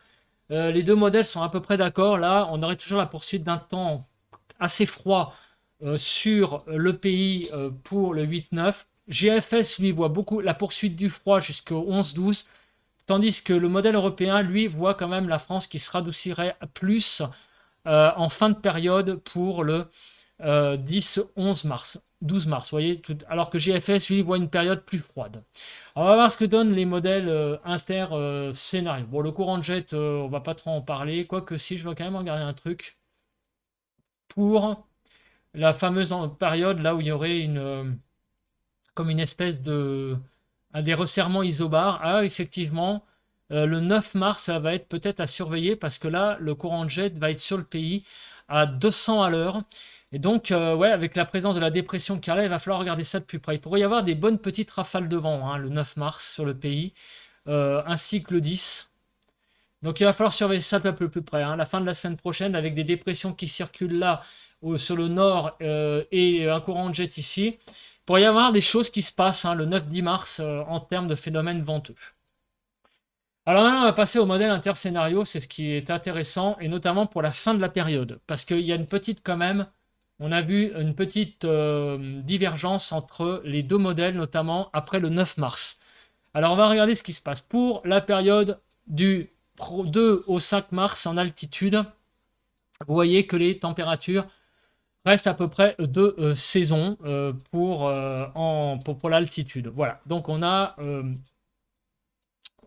les deux modèles sont à peu près d'accord. Là, on aurait toujours la poursuite d'un temps assez froid sur le pays pour le 8-9. GFS, lui, voit beaucoup la poursuite du froid jusqu'au 11-12, tandis que le modèle européen, lui, voit quand même la France qui se radoucirait plus en fin de période pour le 10-11 mars. 12 mars, vous voyez, alors que GFS, lui, voit une période plus froide. On va voir ce que donnent les modèles inter-scénarios. Bon, le courant de jet, on va pas trop en parler, quoique si, je vais quand même regarder un truc pour la fameuse période là où il y aurait comme une espèce de des resserrements isobars. Ah, effectivement, le 9 mars, ça va être peut-être à surveiller parce que là, le courant de jet va être sur le pays à 200 à l'heure. Et donc, ouais, avec la présence de la dépression qui est là, il va falloir regarder ça de plus près. Il pourrait y avoir des bonnes petites rafales de vent le 9 mars sur le pays, ainsi que le 10. Donc il va falloir surveiller ça un peu plus près. La fin de la semaine prochaine, avec des dépressions qui circulent là, sur le nord, et un courant de jet ici, il pourrait y avoir des choses qui se passent le 9-10 mars en termes de phénomènes venteux. Alors maintenant, on va passer au modèle interscénario, c'est ce qui est intéressant, et notamment pour la fin de la période, parce qu'il y a une petite quand même, on a vu une petite divergence entre les deux modèles, notamment après le 9 mars. Alors on va regarder ce qui se passe. Pour la période du 2 au 5 mars en altitude, vous voyez que les températures restent à peu près de saison pour l'altitude. Voilà, donc on a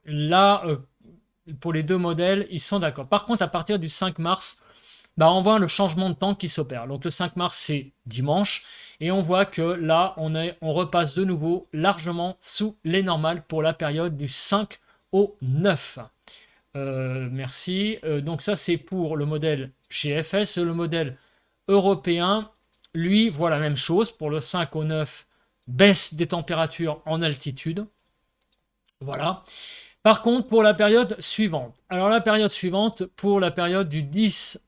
là, pour les deux modèles, ils sont d'accord. Par contre, à partir du 5 mars, on voit le changement de temps qui s'opère. Donc le 5 mars, c'est dimanche, et on voit que là, on repasse de nouveau largement sous les normales pour la période du 5 au 9. Merci. Donc ça, c'est pour le modèle GFS. Le modèle européen, lui, voit la même chose. Pour le 5 au 9, baisse des températures en altitude. Voilà. Par contre, pour la période suivante. Alors la période suivante, pour la période du 10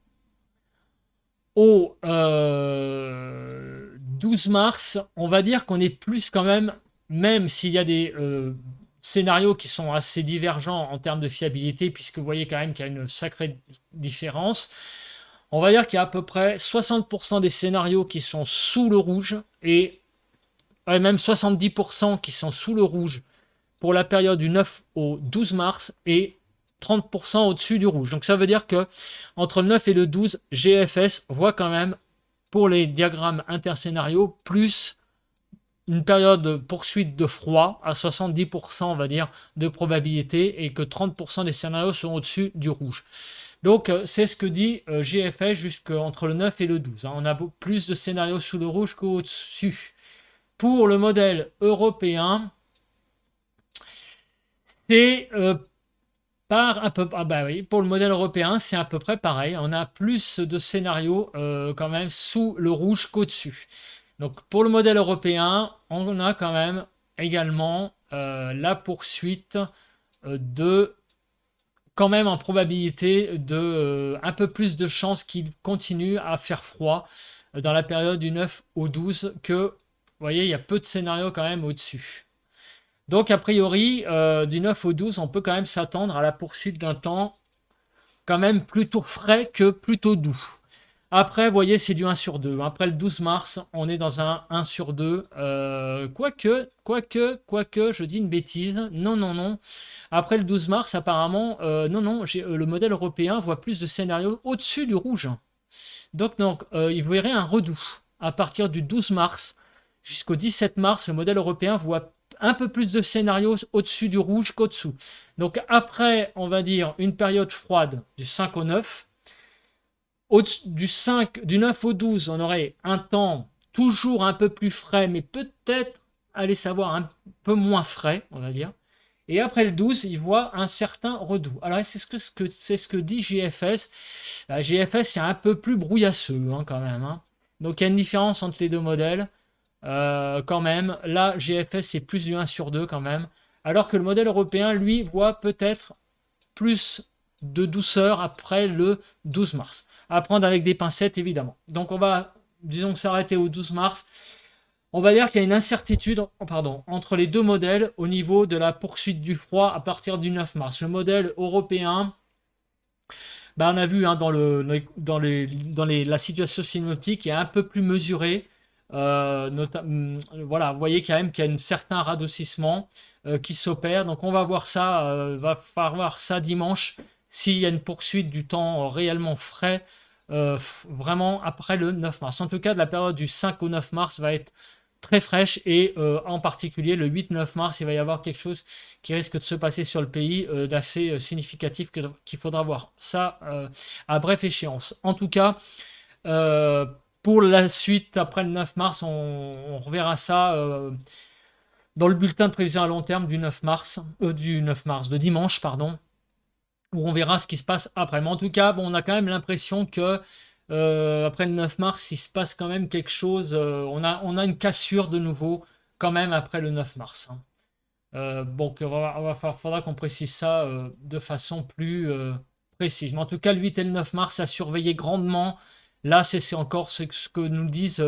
au 12 mars, on va dire qu'on est plus quand même s'il y a des scénarios qui sont assez divergents en termes de fiabilité, puisque vous voyez quand même qu'il y a une sacrée différence. On va dire qu'il y a à peu près 60% des scénarios qui sont sous le rouge et même 70% qui sont sous le rouge pour la période du 9 au 12 mars et 30% au-dessus du rouge. Donc ça veut dire que entre le 9 et le 12, GFS voit quand même pour les diagrammes interscénarios plus une période de poursuite de froid à 70%, on va dire, de probabilité, et que 30% des scénarios sont au-dessus du rouge. Donc c'est ce que dit GFS jusqu'entre le 9 et le 12. On a plus de scénarios sous le rouge qu'au-dessus. Pour le modèle européen, c'est pour le modèle européen, c'est à peu près pareil. On a plus de scénarios quand même sous le rouge qu'au-dessus. Donc pour le modèle européen, on a quand même également la poursuite de quand même en probabilité de un peu plus de chances qu'il continue à faire froid dans la période du 9 au 12 que, vous voyez, il y a peu de scénarios quand même au-dessus. Donc, a priori, du 9 au 12, on peut quand même s'attendre à la poursuite d'un temps quand même plutôt frais que plutôt doux. Après, vous voyez, c'est du 1 sur 2. Après le 12 mars, on est dans un 1 sur 2. Quoique, je dis une bêtise. Non, non, non. Après le 12 mars, apparemment, non, le modèle européen voit plus de scénarios au-dessus du rouge. Donc, il verrait un redout. À partir du 12 mars jusqu'au 17 mars, le modèle européen voit un peu plus de scénarios au-dessus du rouge qu'au-dessous. Donc après, on va dire une période froide du 5 au 9. Du 9 au 12, on aurait un temps toujours un peu plus frais, mais peut-être, allez savoir, un peu moins frais, on va dire. Et après le 12, il voit un certain redout. Alors, c'est ce que dit GFS. La GFS, c'est un peu plus brouillasseux hein, quand même. Hein. Donc, il y a une différence entre les deux modèles. Quand même, là, GFS, c'est plus du 1 sur 2 quand même. Alors que le modèle européen, lui, voit peut-être plus de douceur après le 12 mars. À prendre avec des pincettes, évidemment. Donc, on va, disons, s'arrêter au 12 mars. On va dire qu'il y a une incertitude entre les deux modèles au niveau de la poursuite du froid à partir du 9 mars. Le modèle européen, on a vu hein, la situation synoptique est un peu plus mesurée. Voilà, vous voyez quand même qu'il y a un certain radoucissement qui s'opère. Donc on va voir ça, va voir ça dimanche s'il y a une poursuite du temps réellement frais, vraiment après le 9 mars. En tout cas, de la période du 5 au 9 mars va être très fraîche et en particulier le 8-9 mars, il va y avoir quelque chose qui risque de se passer sur le pays d'assez significatif qu'il faudra voir. Ça, à bref échéance. En tout cas, pour la suite, après le 9 mars, on reverra ça dans le bulletin de prévision à long terme du 9 mars, de dimanche, pardon, où on verra ce qui se passe après. Mais en tout cas, bon, on a quand même l'impression que après le 9 mars, il se passe quand même quelque chose. On a une cassure de nouveau quand même après le 9 mars. Hein. Donc, faudra qu'on précise ça de façon plus précise. Mais en tout cas, le 8 et le 9 mars, à surveiller grandement. Là, c'est encore ce que nous disent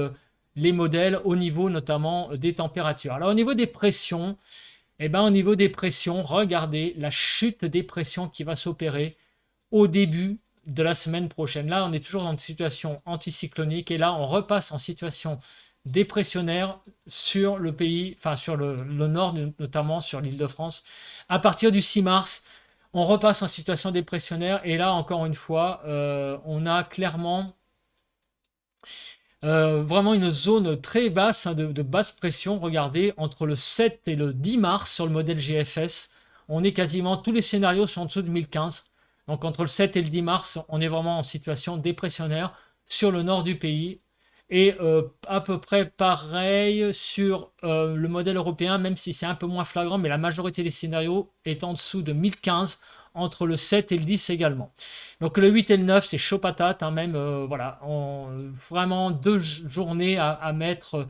les modèles au niveau notamment des températures. Alors, au niveau des pressions, au niveau des pressions, regardez la chute des pressions qui va s'opérer au début de la semaine prochaine. Là, on est toujours dans une situation anticyclonique et là, on repasse en situation dépressionnaire sur le pays, enfin sur le nord, notamment sur l'Île-de-France. À partir du 6 mars, on repasse en situation dépressionnaire et là, encore une fois, on a clairement vraiment une zone très basse, hein, de basse pression. Regardez, entre le 7 et le 10 mars sur le modèle GFS, on est quasiment, tous les scénarios sont en dessous de 1015. Donc entre le 7 et le 10 mars, on est vraiment en situation dépressionnaire sur le nord du pays. Et à peu près pareil sur le modèle européen, même si c'est un peu moins flagrant, mais la majorité des scénarios est en dessous de 1015, entre le 7 et le 10 également. Donc le 8 et le 9, c'est chaud patate, hein, même, voilà, vraiment 2 journées à mettre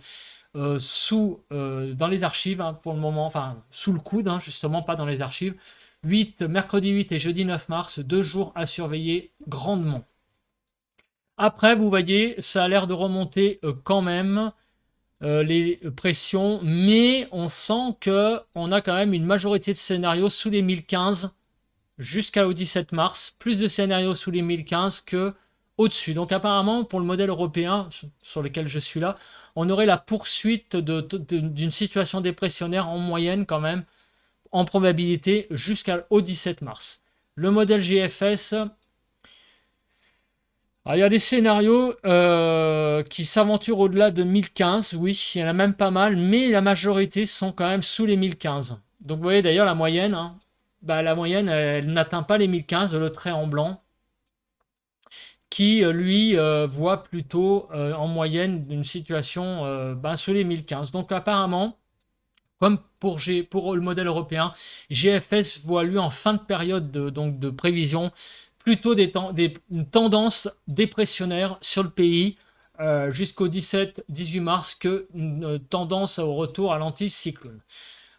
dans les archives hein, pour le moment, enfin sous le coude, hein, justement, pas dans les archives. Mercredi 8 et jeudi 9 mars, 2 jours à surveiller grandement. Après, vous voyez, ça a l'air de remonter quand même les pressions, mais on sent qu'on a quand même une majorité de scénarios sous les 1015 jusqu'au 17 mars, plus de scénarios sous les 1015 que au-dessus. Donc apparemment, pour le modèle européen sur lequel je suis là, on aurait la poursuite d'une situation dépressionnaire en moyenne quand même, en probabilité, jusqu'au 17 mars. Le modèle GFS... Alors, il y a des scénarios qui s'aventurent au-delà de 1015, oui, il y en a même pas mal, mais la majorité sont quand même sous les 1015. Donc vous voyez d'ailleurs la moyenne, hein, la moyenne elle n'atteint pas les 1015, le trait en blanc, qui lui voit plutôt en moyenne une situation sous les 1015. Donc apparemment, comme pour le modèle européen, GFS voit lui en fin de période de prévision plutôt une tendance dépressionnaire sur le pays jusqu'au 17-18 mars que une tendance au retour à l'anticyclone.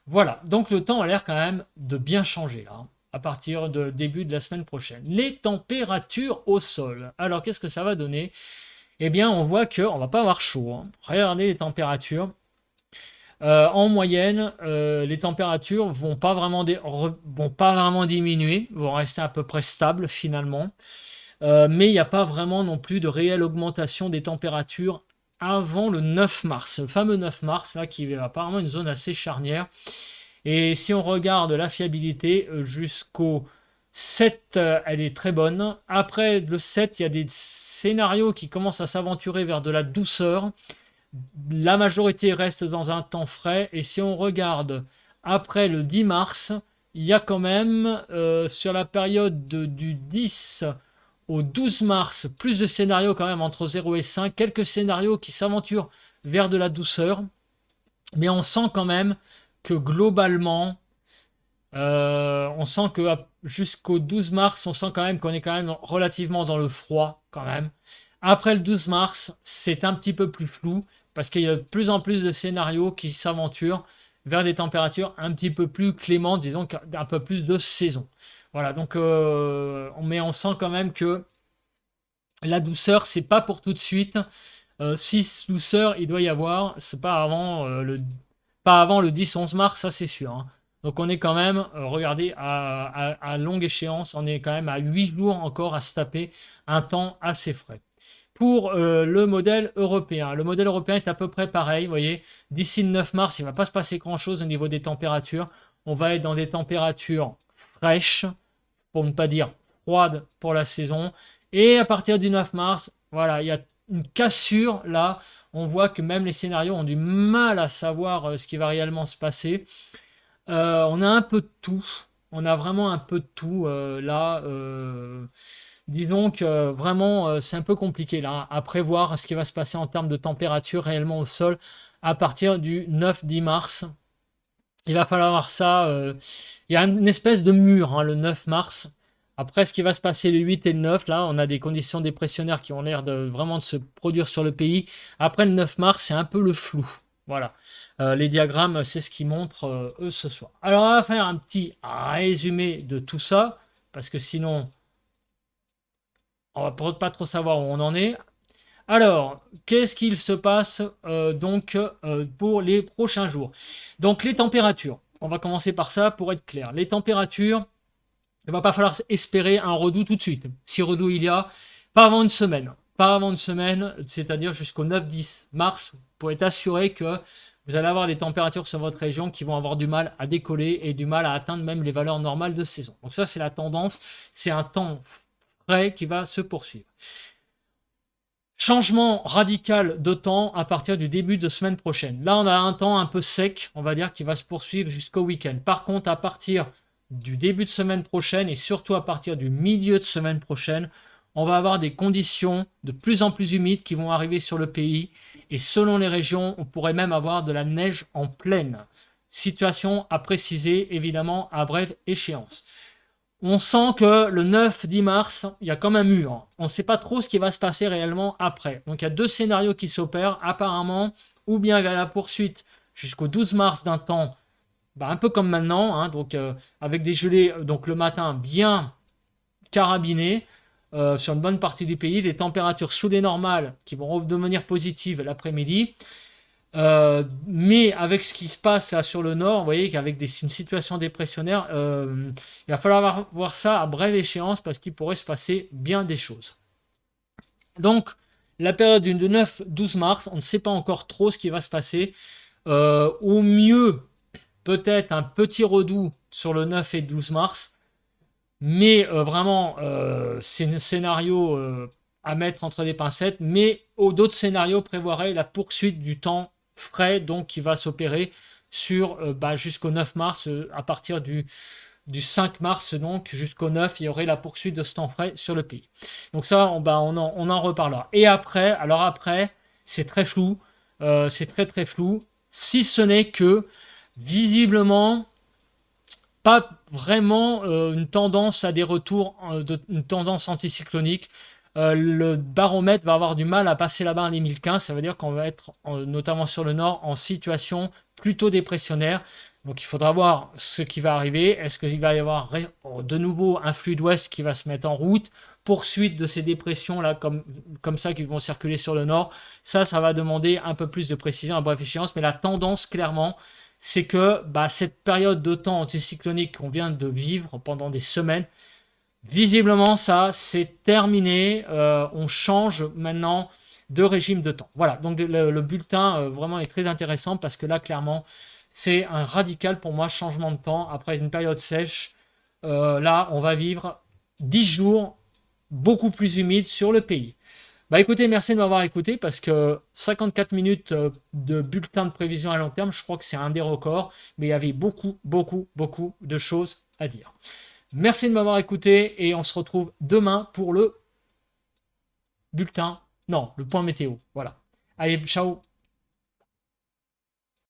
Voilà, donc le temps a l'air quand même de bien changer là, à partir du début de la semaine prochaine. Les températures au sol. Alors qu'est-ce que ça va donner? Eh bien, on voit qu'on ne va pas avoir chaud. Hein. Regardez les températures. En moyenne, les températures vont pas vraiment diminuer, vont rester à peu près stables finalement. Mais il n'y a pas vraiment non plus de réelle augmentation des températures avant le 9 mars. Le fameux 9 mars, là, qui est apparemment une zone assez charnière. Et si on regarde la fiabilité, jusqu'au 7, elle est très bonne. Après le 7, il y a des scénarios qui commencent à s'aventurer vers de la douceur. La majorité reste dans un temps frais. Et si on regarde après le 10 mars, il y a quand même, sur la période du 10 au 12 mars, plus de scénarios quand même entre 0 et 5. Quelques scénarios qui s'aventurent vers de la douceur. Mais on sent quand même que globalement, On sent que jusqu'au 12 mars, on sent quand même qu'on est quand même relativement dans le froid quand même. Après le 12 mars, c'est un petit peu plus flou parce qu'il y a de plus en plus de scénarios qui s'aventurent vers des températures un petit peu plus clémentes, disons un peu plus de saison. Voilà, donc on sent quand même que la douceur, c'est pas pour tout de suite. Si douceur il doit y avoir, c'est pas avant le 10-11 mars, ça c'est sûr, hein. Donc on est quand même, regardez, à longue échéance, on est quand même à 8 jours encore à se taper un temps assez frais. Pour le modèle européen. Le modèle européen est à peu près pareil, vous voyez. D'ici le 9 mars, il ne va pas se passer grand-chose au niveau des températures. On va être dans des températures fraîches, pour ne pas dire froides pour la saison. Et à partir du 9 mars, voilà, il y a une cassure là. On voit que même les scénarios ont du mal à savoir ce qui va réellement se passer. On a un peu de tout. On a vraiment un peu de tout là. Disons que vraiment, c'est un peu compliqué là, à prévoir ce qui va se passer en termes de température réellement au sol à partir du 9-10 mars. Il va falloir voir ça. Il y a une espèce de mur hein, le 9 mars. Après, ce qui va se passer le 8 et le 9, là, on a des conditions dépressionnaires qui ont l'air de vraiment de se produire sur le pays. Après le 9 mars, c'est un peu le flou. Voilà. Les diagrammes, c'est ce qui montre eux ce soir. Alors, on va faire un petit résumé de tout ça, parce que sinon, on va pas trop savoir où on en est. Alors, qu'est-ce qu'il se passe donc pour les prochains jours? Donc, les températures. On va commencer par ça pour être clair. Les températures, il ne va pas falloir espérer un redout tout de suite. Si redout il y a, pas avant une semaine. Pas avant une semaine, c'est-à-dire jusqu'au 9-10 mars, pour être assuré que vous allez avoir des températures sur votre région qui vont avoir du mal à décoller et du mal à atteindre même les valeurs normales de saison. Donc ça, c'est la tendance. C'est un temps frais qui va se poursuivre. Changement radical de temps à partir du début de semaine prochaine. Là, on a un temps un peu sec, on va dire, qui va se poursuivre jusqu'au week-end. Par contre, à partir du début de semaine prochaine et surtout à partir du milieu de semaine prochaine, on va avoir des conditions de plus en plus humides qui vont arriver sur le pays. Et selon les régions, on pourrait même avoir de la neige en plaine. Situation à préciser, évidemment, à brève échéance. On sent que le 9-10 mars, il y a comme un mur. On ne sait pas trop ce qui va se passer réellement après. Donc il y a deux scénarios qui s'opèrent apparemment, ou bien il y a la poursuite jusqu'au 12 mars d'un temps, un peu comme maintenant, hein, donc avec des gelées donc le matin bien carabinés sur une bonne partie du pays, des températures sous les normales qui vont redevenir positives l'après-midi. Mais avec ce qui se passe là sur le nord, vous voyez qu'avec une situation dépressionnaire, il va falloir voir ça à brève échéance parce qu'il pourrait se passer bien des choses. Donc, la période du 9-12 mars, on ne sait pas encore trop ce qui va se passer. Au mieux, peut-être un petit redout sur le 9 et 12 mars, mais vraiment, c'est un scénario à mettre entre des pincettes, mais d'autres scénarios prévoiraient la poursuite du temps frais donc qui va s'opérer sur jusqu'au 9 mars, à partir du 5 mars donc jusqu'au 9, il y aurait la poursuite de ce temps frais sur le pays. Donc ça, on en reparlera. Et après, alors après, c'est très flou, c'est très très flou, si ce n'est que visiblement pas vraiment une tendance à des retours, une tendance anticyclonique. Le baromètre va avoir du mal à passer la barre les 1015, ça veut dire qu'on va être, notamment sur le nord, en situation plutôt dépressionnaire. Donc il faudra voir ce qui va arriver. Est-ce qu'il va y avoir de nouveau un flux d'ouest qui va se mettre en route? Poursuite de ces dépressions là comme ça qui vont circuler sur le nord. Ça va demander un peu plus de précision à bref échéance. Mais la tendance clairement, c'est que cette période de temps anticyclonique qu'on vient de vivre pendant des semaines, visiblement ça c'est terminé. On change maintenant de régime de temps. Voilà, donc le bulletin vraiment est très intéressant parce que là clairement c'est un radical pour moi changement de temps après une période sèche. Là on va vivre 10 jours beaucoup plus humides sur le pays. Écoutez, merci de m'avoir écouté parce que 54 minutes de bulletin de prévision à long terme, je crois que c'est un des records, mais il y avait beaucoup, beaucoup, beaucoup de choses à dire. Merci de m'avoir écouté et on se retrouve demain pour le bulletin, non, le point météo. Voilà. Allez, ciao.